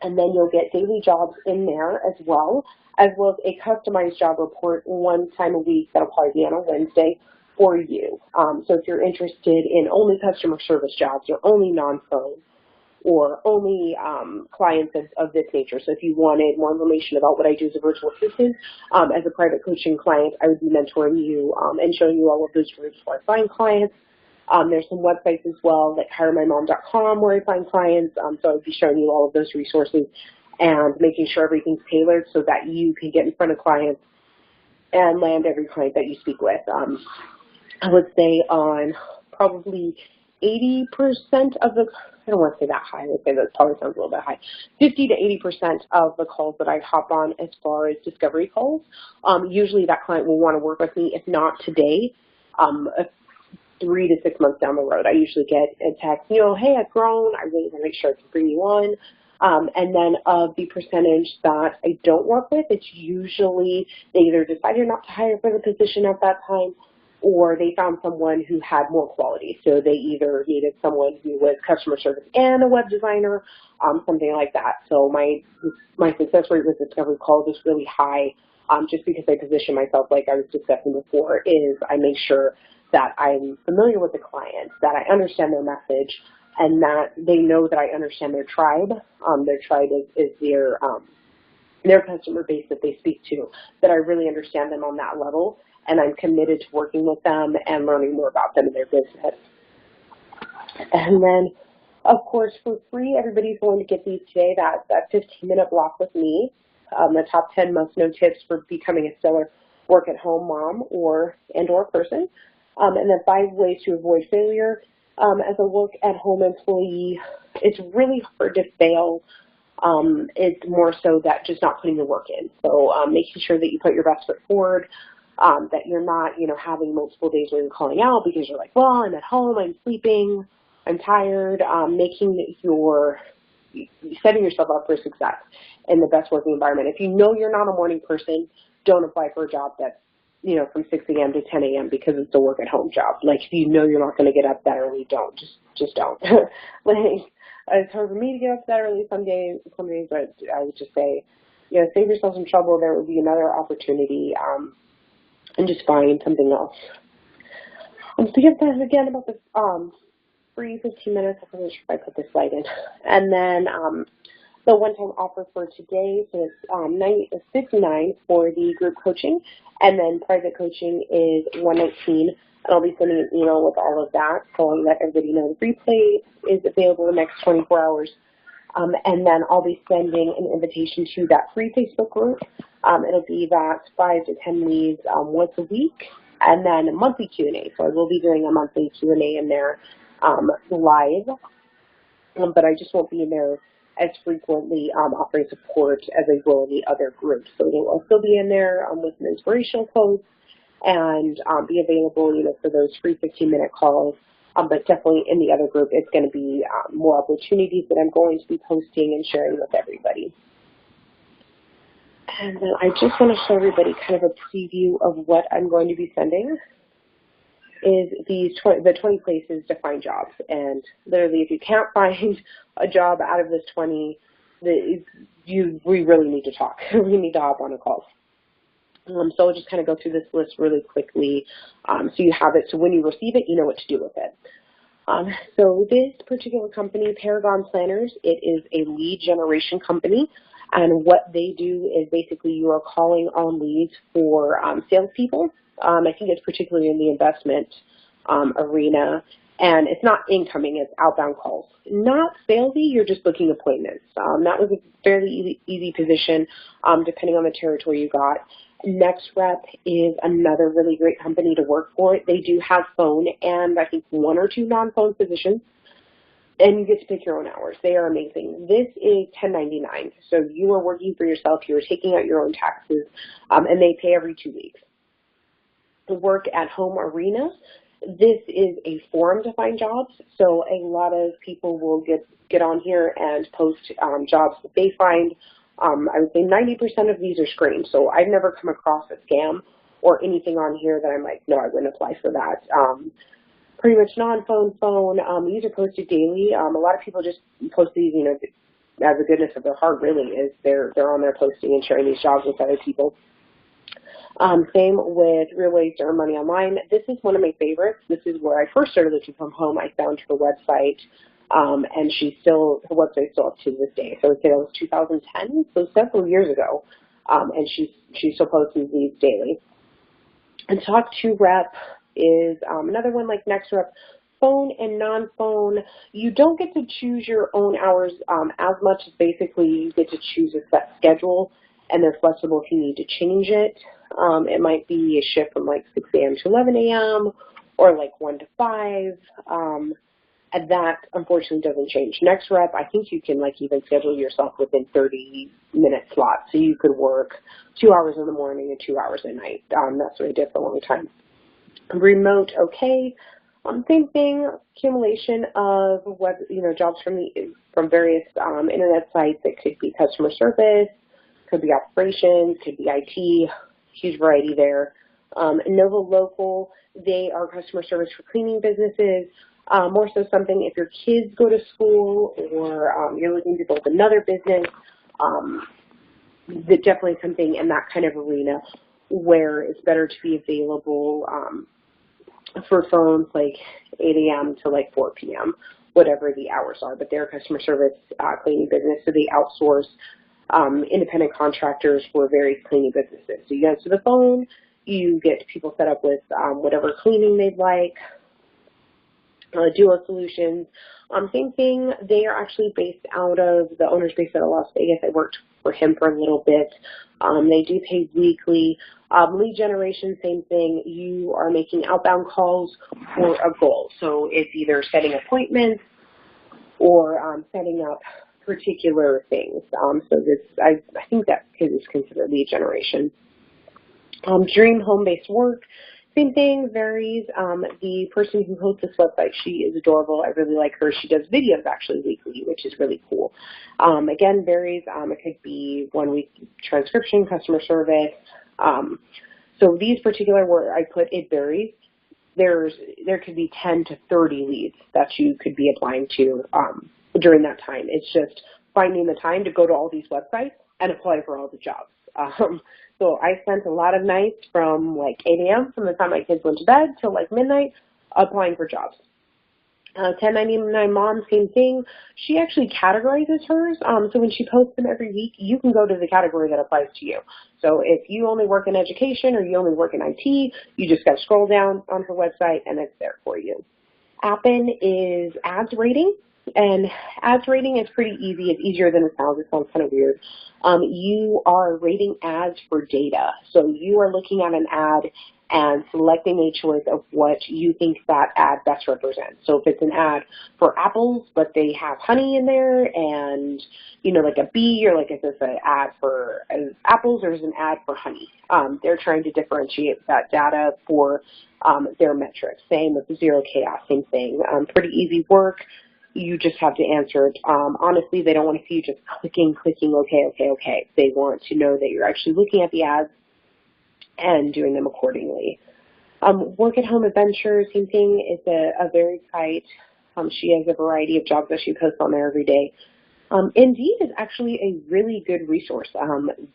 And then you'll get daily jobs in there as well as a customized job report one time a week that'll probably be on a Wednesday for you. So if you're interested in only customer service jobs or only non-phone, or only clients of this nature. So if you wanted more information about what I do as a virtual assistant, as a private coaching client, I would be mentoring you and showing you all of those groups where I find clients. There's some websites as well, like hiremymom.com, where I find clients. So I would be showing you all of those resources and making sure everything's tailored so that you can get in front of clients and land every client that you speak with. I would say on probably 80% of the, I don't want to say that high, I would say that probably sounds a little bit high, 50 to 80% of the calls that I hop on as far as discovery calls, usually that client will want to work with me, if not today, 3 to 6 months down the road. I usually get a text, hey, I've grown, I really want to make sure I can bring you on. And then of the percentage that I don't work with, it's usually they either decided not to hire for the position at that time, or they found someone who had more quality. So they either needed someone who was customer service and a web designer, something like that. So my success rate with discovery calls is really high, just because I position myself, like I was discussing before, is I make sure that I'm familiar with the client, that I understand their message, and that they know that I understand their tribe. Their tribe is their customer base that they speak to, that I really understand them on that level, and I'm committed to working with them and learning more about them and their business. And then, of course, for free, everybody's going to get these today, that 15-minute block with me, the top 10 must-know tips for becoming a stellar work-at-home mom or person, and then 5 ways to avoid failure. As a work-at-home employee, it's really hard to fail. It's more so that just not putting the work in. So making sure that you put your best foot forward, that you're not, having multiple days where you're calling out because you're like, well, I'm at home, I'm sleeping, I'm tired, setting yourself up for success in the best working environment. If you know you're not a morning person, don't apply for a job that's, from 6 a.m. to 10 a.m. because it's a work-at-home job. Like, if you know you're not going to get up that early, don't. Just don't. It's hard for me to get up that early some days, but I would just say, save yourself some trouble. There will be another opportunity, and just find something else. So again about the free 15 minutes. I'm not sure if I put this slide in. And then the one-time offer for today, so it's $69 for the group coaching, and then private coaching is $119, and I'll be sending an email with all of that, so I'll let everybody know the replay is available the next 24 hours, and then I'll be sending an invitation to that free Facebook group. It'll be that 5 to 10 leads once a week, and then a monthly Q&A, so I will be doing a monthly Q&A in there live, but I just won't be in there as frequently offering support as I will in the other groups. So they will still be in there with some inspirational quotes and be available, for those free 15-minute calls. But definitely in the other group, it's going to be more opportunities that I'm going to be posting and sharing with everybody. And then I just want to show everybody kind of a preview of what I'm going to be sending. Is the 20 places to find jobs. And literally, if you can't find a job out of this 20, we really need to talk. We need to hop on a call. So I'll just kind of go through this list really quickly so you have it. So when you receive it, you know what to do with it. So this particular company, Paragon Planners, it is a lead generation company. And what they do is basically you are calling on leads for salespeople. I think it's particularly in the investment arena, and it's not incoming, it's outbound calls. Not salesy, you're just booking appointments. That was a fairly easy position depending on the territory you got. NextRep is another really great company to work for. They do have phone and I think 1 or 2 non-phone positions, and you get to pick your own hours. They are amazing. This is 1099, so you are working for yourself, you are taking out your own taxes, and they pay every 2 weeks. The work at home arena, this is a forum to find jobs, so a lot of people will get on here and post jobs that they find. I would say 90% of these are screened, so I've never come across a scam or anything on here that I'm like, no, I wouldn't apply for that. Pretty much non-phone, phone. These are posted daily. A lot of people just post these, as the goodness of their heart really is. They're on there posting and sharing these jobs with other people. Same with Real Ways to Earn Money Online. This is one of my favorites. This is where I first started looking from home. I found her website and her website's still up to this day. So I would say that was 2010, so several years ago, and she still posts these daily. And Talk to Rep is another one like NextRep. Phone and non-phone, you don't get to choose your own hours as much as basically you get to choose a set schedule, and they're flexible if you need to change it. It might be a shift from like 6 a.m. to 11 a.m. or like 1 to 5. And that unfortunately doesn't change. NextRep, I think you can like even schedule yourself within 30-minute slots, so you could work 2 hours in the morning and 2 hours at night. That's what I did for a long time. Remote, okay. Same thing, accumulation of jobs from various internet sites. It could be customer service, could be operations, could be IT, huge variety there. Nova Local, they are customer service for cleaning businesses. More so something if your kids go to school or you're looking to build another business, definitely something in that kind of arena where it's better to be available for phones like 8 a.m. to like 4 p.m., whatever the hours are. But they're a customer service cleaning business, so they outsource independent contractors for various cleaning businesses. So you answer the phone, you get people set up with whatever cleaning they'd like. Duo Solutions, same thing. They are actually the owner's based out of Las Vegas. I worked for him for a little bit. They do pay weekly. Lead generation, same thing. You are making outbound calls for a goal. So it's either setting appointments or setting up particular things. I think that is considered lead generation. Dream home-based work. Same thing, varies. The person who hosts this website, she is adorable. I really like her. She does videos actually weekly, which is really cool. Again, varies. It could be 1 week transcription, customer service. So these particular where I put it varies. There could be 10 to 30 leads that you could be applying to during that time. It's just finding the time to go to all these websites and apply for all the jobs. So I spent a lot of nights from like 8 a.m. from the time my kids went to bed till like midnight applying for jobs. 1099 Mom, same thing. She actually categorizes hers. So when she posts them every week, you can go to the category that applies to you. So if you only work in education or you only work in IT, you just got to scroll down on her website and it's there for you. Appen is ads rating. And ads rating is pretty easy. It's easier than it sounds. It sounds kind of weird. You are rating ads for data. So you are looking at an ad and selecting a choice of what you think that ad best represents. So if it's an ad for apples, but they have honey in there and, like a bee, or like if it's an ad for apples or is an ad for honey. They're trying to differentiate that data for their metrics. Same with Zero Chaos, same thing. Pretty easy work. You just have to answer it. Honestly, they don't want to see you just clicking, okay. They want to know that you're actually looking at the ads and doing them accordingly. Work at Home Adventure, same thing. It's a very tight. She has a variety of jobs that she posts on there every day. Indeed is actually a really good resource,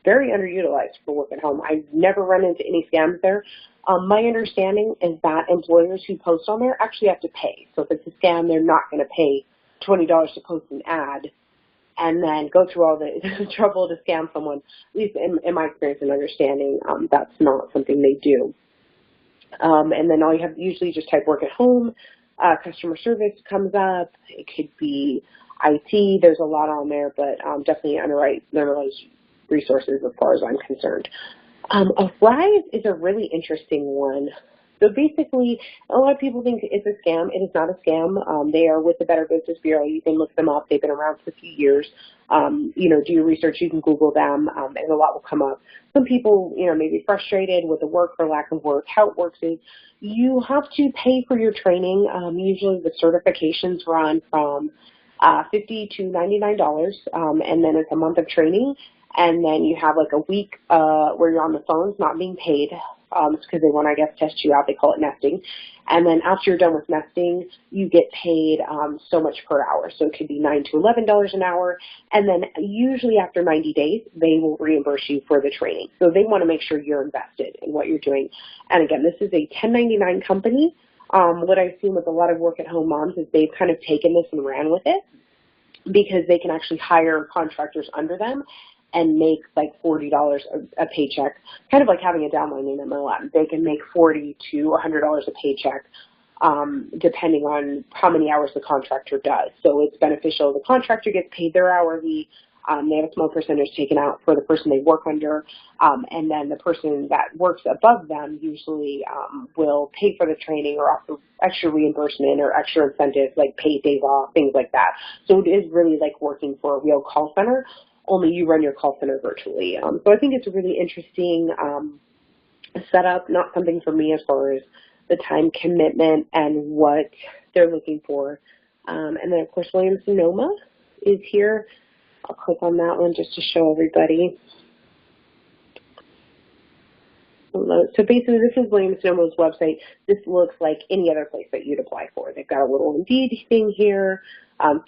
very underutilized for work at home. I've never run into any scams there. My understanding is that employers who post on there actually have to pay. So if it's a scam, they're not going to pay $20 to post an ad and then go through all the trouble to scam someone. At least in my experience and understanding, that's not something they do. And then all you have usually just type work at home, customer service comes up. It could be IT. There's a lot on there, but definitely underutilized resources as far as I'm concerned. Rise is a really interesting one. So basically, a lot of people think it's a scam. It is not a scam. They are with the Better Business Bureau. You can look them up. They've been around for a few years. Do your research. You can Google them, and a lot will come up. Some people, may be frustrated with the work or lack of work. How it works is you have to pay for your training. Usually the certifications run from $50 to $99, and then it's a month of training. And then you have like a week where you're on the phones not being paid. It's because they want, test you out. They call it nesting. And then after you're done with nesting, you get paid so much per hour. So it could be $9 to $11 an hour. And then usually after 90 days, they will reimburse you for the training. So they want to make sure you're invested in what you're doing. And again, this is a 1099 company. What I assume with a lot of work-at-home moms is they've kind of taken this and ran with it because they can actually hire contractors under them and make like $40 a paycheck, kind of like having a downline in MLM. They can make $40 to $100 a paycheck, depending on how many hours the contractor does. So it's beneficial. The contractor gets paid their hourly. They have a small percentage taken out for the person they work under, and then the person that works above them usually will pay for the training or offer extra reimbursement or extra incentives like paid days off, things like that. So it is really like working for a real call center, only you run your call center virtually. So I think it's a really interesting setup, not something for me as far as the time commitment and what they're looking for. And then, of course, Williams-Sonoma is here. I'll click on that one just to show everybody. So basically, this is Williams-Sonoma's website. This looks like any other place that you'd apply for. They've got a little Indeed thing here,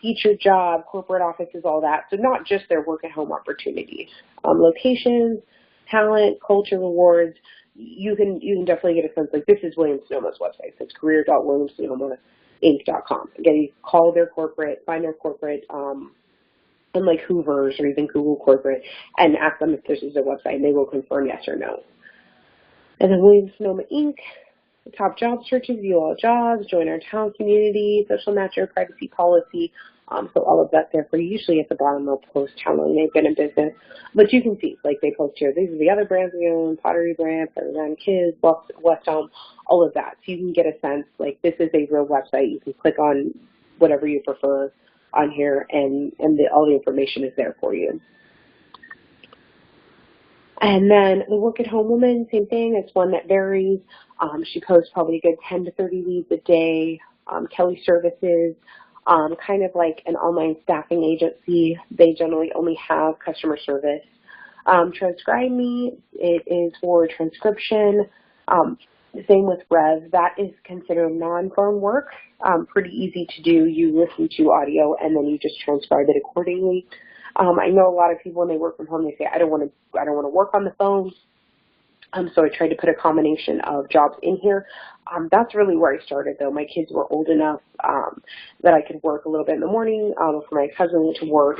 featured job, corporate offices, all that. So not just their work-at-home opportunities. Locations, talent, culture, rewards. You can definitely get a sense, like this is Williams-Sonoma's website. So it's career.williamssonomainc.com. Again, you call their corporate, find their corporate, and like Hoover's or even Google corporate, and ask them if this is a website, and they will confirm yes or no. And then Williams-Sonoma Inc., top job searches, view all jobs, join our talent community, social matcher, privacy policy. So all of that there for you. Usually at the bottom they'll post how long they've been in business. But you can see, like they post here, these are the other brands we own, Pottery Brand, Parmesan Kids, West Elm, all of that. So you can get a sense, like this is a real website. You can click on whatever you prefer on here, and all the information is there for you. And then the work-at-home woman, same thing. It's one that varies. She posts probably a good 10 to 30 leads a day. Kelly Services, kind of like an online staffing agency. They generally only have customer service. Transcribe Me, it is for transcription. Same with Rev. That is considered non-phone work. Pretty easy to do. You listen to audio and then you just transcribe it accordingly. I know a lot of people when they work from home, they say, I don't want to work on the phone. So I tried to put a combination of jobs in here. That's really where I started, though. My kids were old enough that I could work a little bit in the morning before my husband went to work,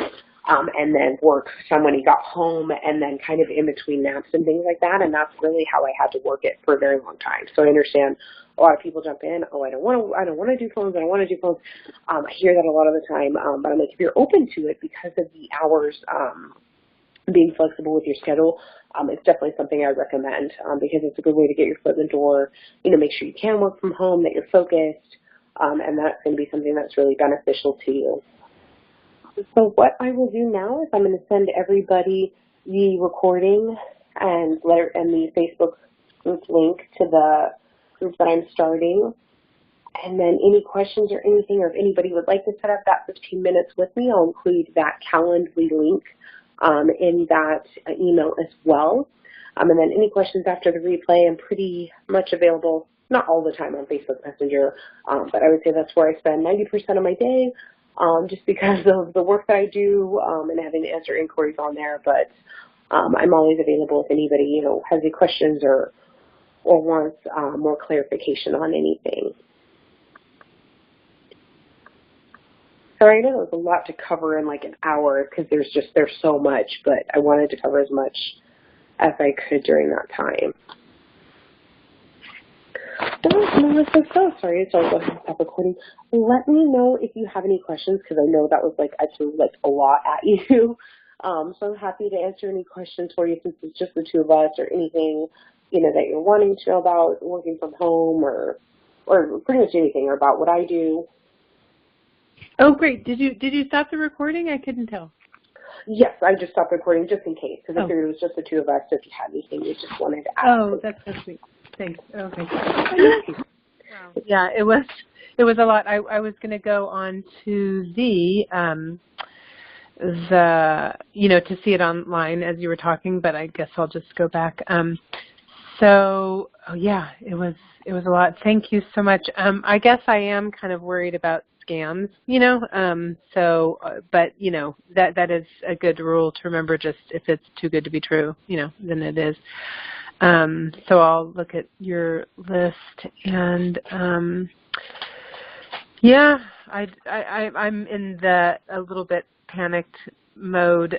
and then work some when he got home, and then kind of in between naps and things like that. And that's really how I had to work it for a very long time. So I understand a lot of people jump in, oh, I don't want to do phones, I don't want to do phones. I hear that a lot of the time, but I'm like, if you're open to it because of the hours, being flexible with your schedule, it's definitely something I recommend because it's a good way to get your foot in the door, make sure you can work from home, that you're focused, and that's going to be something that's really beneficial to you. So what I will do now is I'm going to send everybody the recording and the Facebook group link to the group that I'm starting. And then any questions or anything, or if anybody would like to set up that 15 minutes with me, I'll include that Calendly link in that email as well. And then any questions after the replay, I'm pretty much available, not all the time on Facebook Messenger, but I would say that's where I spend 90% of my day, just because of the work that I do and having to answer inquiries on there. But I'm always available if anybody, has any questions or wants more clarification on anything. So I know there's a lot to cover in like an hour because there's so much, but I wanted to cover as much as I could during that time. Melissa, so sorry. So I'll go ahead and stop recording. Let me know if you have any questions because I know that was I threw a lot at you. So I'm happy to answer any questions for you since it's just the two of us, or anything that you're wanting to know about working from home or pretty much anything, or about what I do. Oh, great. Did you stop the recording? I couldn't tell. Yes, I just stopped recording just in case, because I figured it was just the two of us. So if you had anything you just wanted to ask. Oh, that's so sweet. Thanks. Okay. Wow. Yeah, it was a lot. I was going to go on to the to see it online as you were talking, but I guess I'll just go back. So yeah, it was a lot. Thank you so much. I guess I am kind of worried about scams, but that is a good rule to remember. Just if it's too good to be true, then it is. So I'll look at your list, and yeah, I'm in a little bit panicked mode,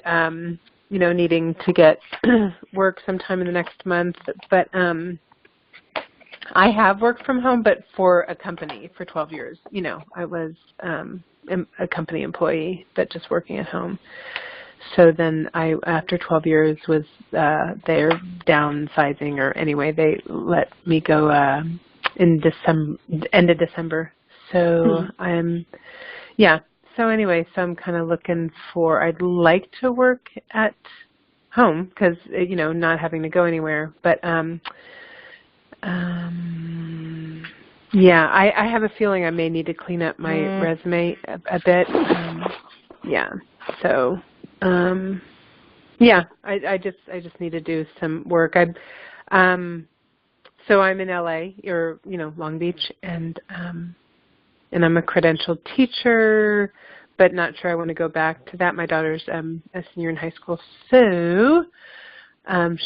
needing to get work sometime in the next month. But I have worked from home, but for a company for 12 years. I was a company employee, but just working at home. So then after 12 years, was they're downsizing, or anyway, they let me go in end of December. So so anyway, so I'm kind of looking I'd like to work at home because, not having to go anywhere. But I have a feeling I may need to clean up my resume a bit. So. I just need to do some work. So I'm in LA, or Long Beach, and I'm a credentialed teacher, but not sure I want to go back to that. My daughter's a senior in high school, so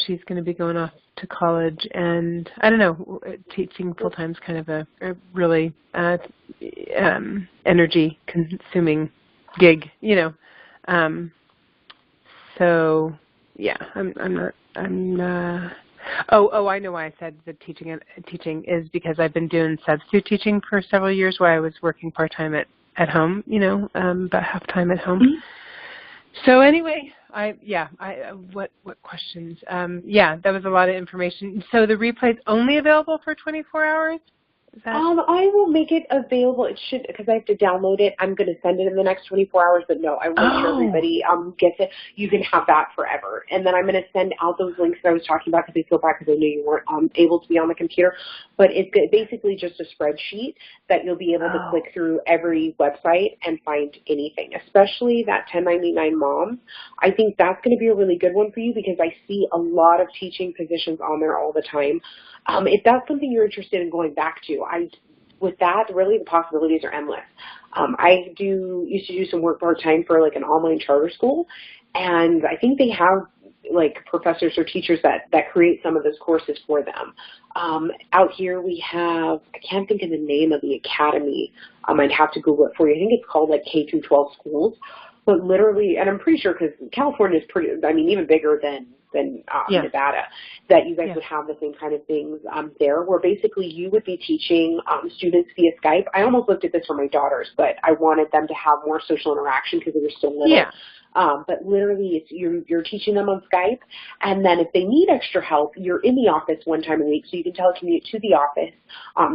she's going to be going off to college, and I don't know, teaching full time is kind of a really energy consuming gig, So, I know why I said the teaching is because I've been doing substitute teaching for several years, where I was working part-time at home, about half time at home. Mm-hmm. So anyway, what questions? That was a lot of information. So the replay's only available for 24 hours? Is that... I will make it available. It should, because I have to download it. I'm going to send it in the next 24 hours, but no, I will make sure everybody gets it. You can have that forever. And then I'm going to send out those links that I was talking about, because I feel bad because I knew you weren't able to be on the computer. But it's basically just a spreadsheet that you'll be able to click through every website and find anything, especially that 1099 moms. I think that's going to be a really good one for you, because I see a lot of teaching positions on there all the time. If that's something you're interested in going back to, with that, really the possibilities are endless. I used to do some work part-time for like an online charter school, and I think they have like professors or teachers that create some of those courses for them. Out here we have, I can't think of the name of the academy. I'd have to Google it for you. I think it's called like K through 12 schools, but literally, and I'm pretty sure because California is even bigger than Nevada, that you guys would have the same kind of things there, where basically you would be teaching students via Skype. I almost looked at this for my daughters, but I wanted them to have more social interaction because they were still little. Yeah. But literally, you're teaching them on Skype, and then if they need extra help, you're in the office one time a week, so you can telecommute to the office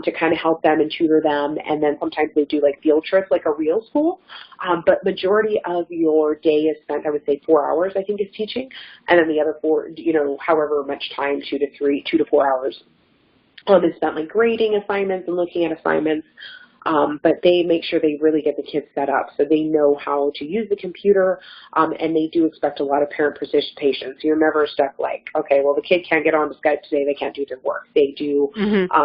to kind of help them and tutor them, and then sometimes they do like field trips, like a real school. But majority of your day is spent, I would say 4 hours, I think, is teaching, and then the other 4, however much time, 2 to 4 hours, is spent like grading assignments and looking at assignments. But they make sure they really get the kids set up so they know how to use the computer, and they do expect a lot of parent participation. So you're never stuck like, okay, well, the kid can't get on to Skype today, they can't do their work. They do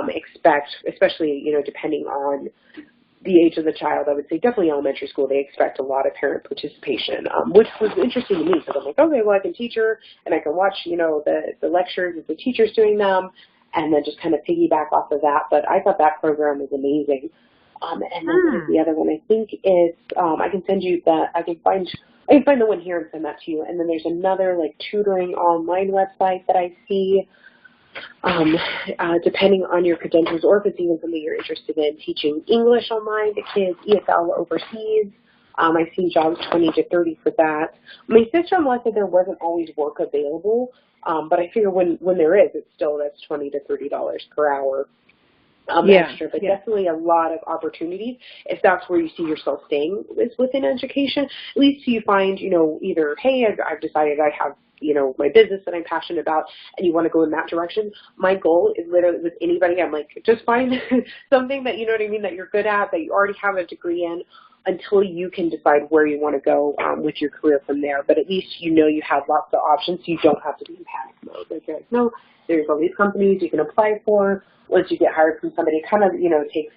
expect, especially, depending on the age of the child, I would say definitely elementary school, they expect a lot of parent participation, which was interesting to me, because I'm like, okay, well, I can teach her, and I can watch, the lectures as the teacher's doing them, and then just kind of piggyback off of that. But I thought that program was amazing. And then the other one I think is, I can send you that, I can find the one here and send that to you. And then there's another like tutoring online website that I see, depending on your credentials, or if it's even something you're interested in, teaching English online to kids, ESL overseas. I've seen jobs 20 to 30 for that. My sister-in-law said there wasn't always work available, but I figure when there is, that's $20 to $30 per hour. Extra, but definitely a lot of opportunities if that's where you see yourself staying is within education. At least you find, either, hey, I've decided I have, my business that I'm passionate about, and you want to go in that direction. My goal is literally with anybody, I'm like, just find something that, that you're good at, that you already have a degree in, until you can decide where you want to go with your career from there. But at least you have lots of options, so you don't have to be in panic mode. Like, you're like, no, there's all these companies you can apply for. Once you get hired from somebody, it kind of, takes,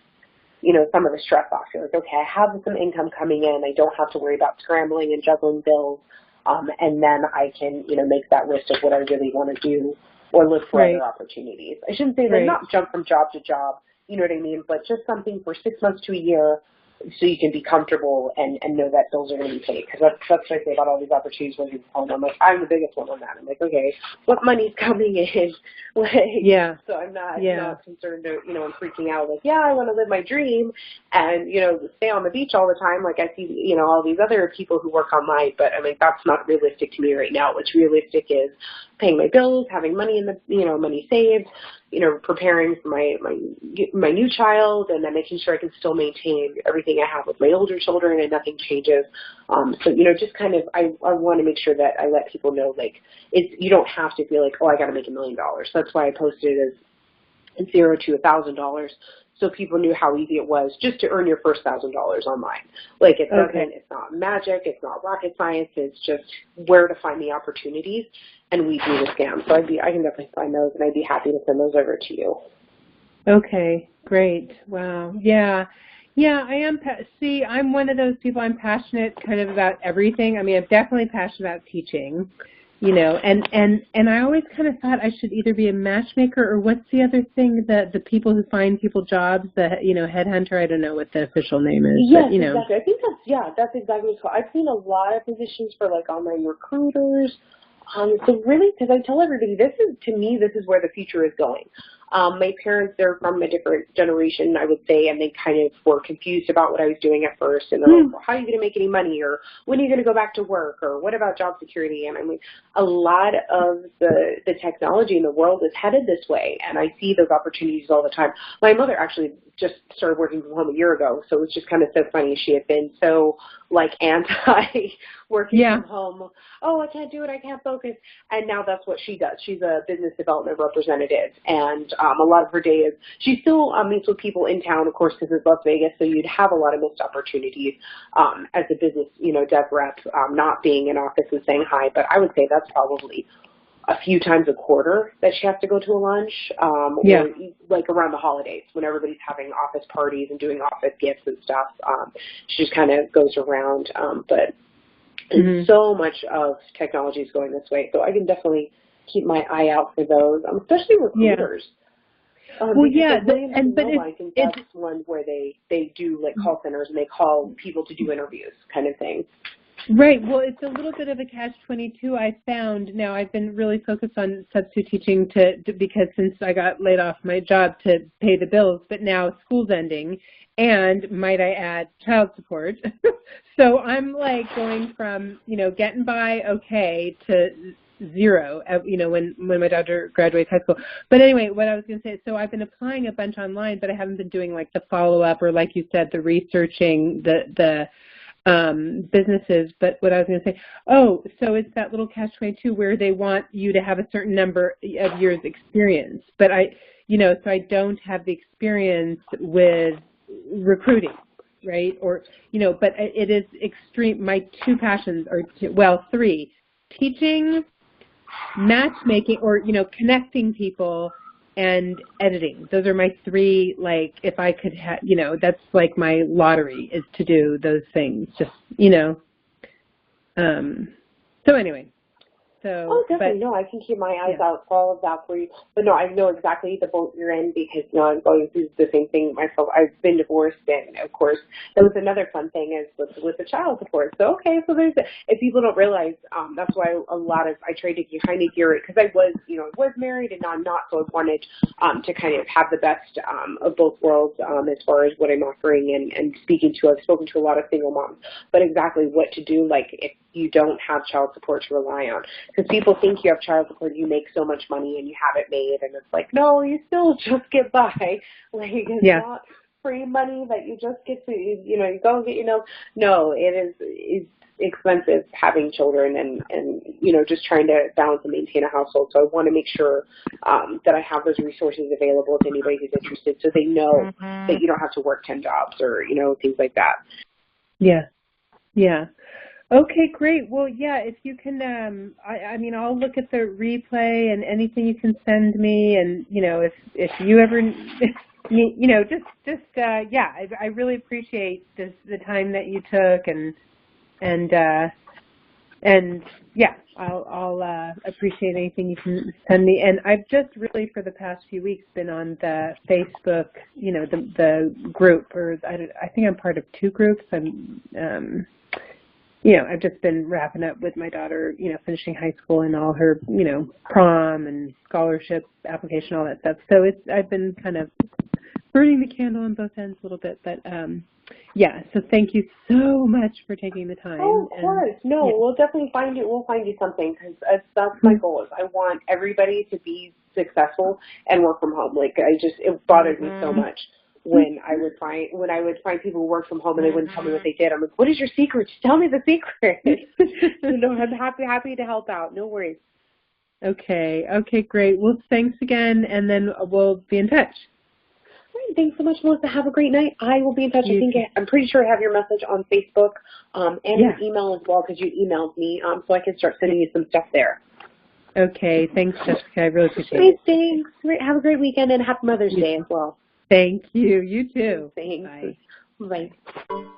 some of the stress off. You're like, okay, I have some income coming in. I don't have to worry about scrambling and juggling bills. And then I can, make that list of what I really want to do or look for Right. other opportunities. I shouldn't say that, Right. not jump from job to job, you know what I mean, but just something for 6 months to a year so you can be comfortable and know that bills are going to be paid. Because that's what I say about all these opportunities when people call me. I'm like, I'm the biggest one on that. I'm like, okay, what money's coming in? Like, Yeah. so I'm not Yeah. concerned or, you know, I'm freaking out like, yeah, I want to live my dream and, you know, stay on the beach all the time. Like I see, you know, all these other people who work online, but I mean, that's not realistic to me right now. What's realistic is paying my bills, having money in the, you know, money saved, you know, preparing for my new child, and then making sure I can still maintain everything I have with my older children and nothing changes. So, you know, just kind of, I want to make sure that I let people know, like, you don't have to feel like, oh, I got to make $1 million. That's why I posted it as $0 to $1,000, so people knew how easy it was just to earn your first $1,000 online. Like, it doesn't, it's not magic, it's not rocket science, it's just where to find the opportunities, and we do the scam. So I can definitely find those, and I'd be happy to send those over to you. Okay, great. Wow. Yeah. Yeah, I am. See, I'm one of those people, I'm passionate kind of about everything. I mean, I'm definitely passionate about teaching, you know, and I always kind of thought I should either be a matchmaker or what's the other thing, the people who find people jobs, the, you know, headhunter, I don't know what the official name is. Yes, but, you know. exactly. I think that's exactly what it's called. I've seen a lot of positions for like online recruiters. So really, because I tell everybody, to me, this is where the future is going. My parents, they're from a different generation, I would say, and they kind of were confused about what I was doing at first. And they're like, well, how are you going to make any money? Or when are you going to go back to work? Or what about job security? And I mean, a lot of the technology in the world is headed this way. And I see those opportunities all the time. My mother actually just started working from home a year ago. So it was just kind of so funny. She had been so like anti working from home. Oh, I can't do it. I can't focus. And now that's what she does. She's a business development representative. And a lot of her day is, she still meets with people in town, of course, because it's Las Vegas. So you'd have a lot of missed opportunities as a business, you know, dev rep, not being in office and saying hi. But I would say that's probably a few times a quarter that she has to go to a lunch, or like around the holidays when everybody's having office parties and doing office gifts and stuff. She just kind of goes around, but so much of technology is going this way, so I can definitely keep my eye out for those, especially recruiters. But I think that's one where they do like call centers and they call people to do interviews kind of thing. Right. Well, it's a little bit of a catch-22 I found. Now, I've been really focused on substitute teaching because since I got laid off my job to pay the bills, but now school's ending, and might I add, child support. So I'm like going from, you know, getting by okay to zero, you know, when my daughter graduates high school. But anyway, what I was going to say, so I've been applying a bunch online, but I haven't been doing like the follow-up or, like you said, the researching, the businesses. But what I was going to say, so it's that little catch-22 where they want you to have a certain number of years experience. But so I don't have the experience with recruiting, right? Or, you know, but it is extreme. My two passions are, three: teaching, matchmaking, or, you know, connecting people, and editing. Those are my three, like, if I could have, you know, that's like my lottery is to do those things, just, you know. So anyway. So, definitely. No, I can keep my eyes out for all of that for you. But no, I know exactly the boat you're in because, you know, I'm going through the same thing myself. I've been divorced, and of course, that was another fun thing is with the child support. So, okay, so if people don't realize, that's why I tried to kind of gear it because I was married and now I'm not, so I wanted to kind of have the best of both worlds as far as what I'm offering and speaking to. I've spoken to a lot of single moms, but exactly what to do, like if you don't have child support to rely on. Because people think you have child support, you make so much money and you have it made, and it's like, no, you still just get by. Like, it's not free money that you just get to, you know, you go and get, you know. No, it's expensive having children and, you know, just trying to balance and maintain a household. So I want to make sure that I have those resources available to anybody who's interested so they know that you don't have to work 10 jobs or, you know, things like that. Yeah. Yeah. Okay, great. Well, yeah, if you can, I mean, I'll look at the replay and anything you can send me, and, you know, if you ever, you know, I really appreciate the time that you took, and yeah, I'll appreciate anything you can send me. And I've just really, for the past few weeks, been on the Facebook, you know, the group, or I think I'm part of 2 groups. You know, I've just been wrapping up with my daughter, you know, finishing high school and all her, you know, prom and scholarship application, all that stuff. So I've been kind of burning the candle on both ends a little bit, but yeah. So thank you so much for taking the time. Oh, of course. No, yeah. We'll definitely find you. We'll find you something, because that's my goal. Is I want everybody to be successful and work from home. Like it bothered me so much when I would find people who worked from home and they wouldn't tell me what they did. I'm like, what is your secret? Just tell me the secret. No, I'm happy to help out. No worries. Okay, great. Well, thanks again, and then we'll be in touch. Great. Thanks so much, Melissa. Have a great night. I will be in touch. I'm pretty sure I have your message on Facebook and your email as well, because you emailed me, so I can start sending you some stuff there. Okay, thanks, Jessica. I really appreciate it. Thanks. Have a great weekend, and happy Mother's Day as well. Thank you. You too. Thanks. Bye. Bye.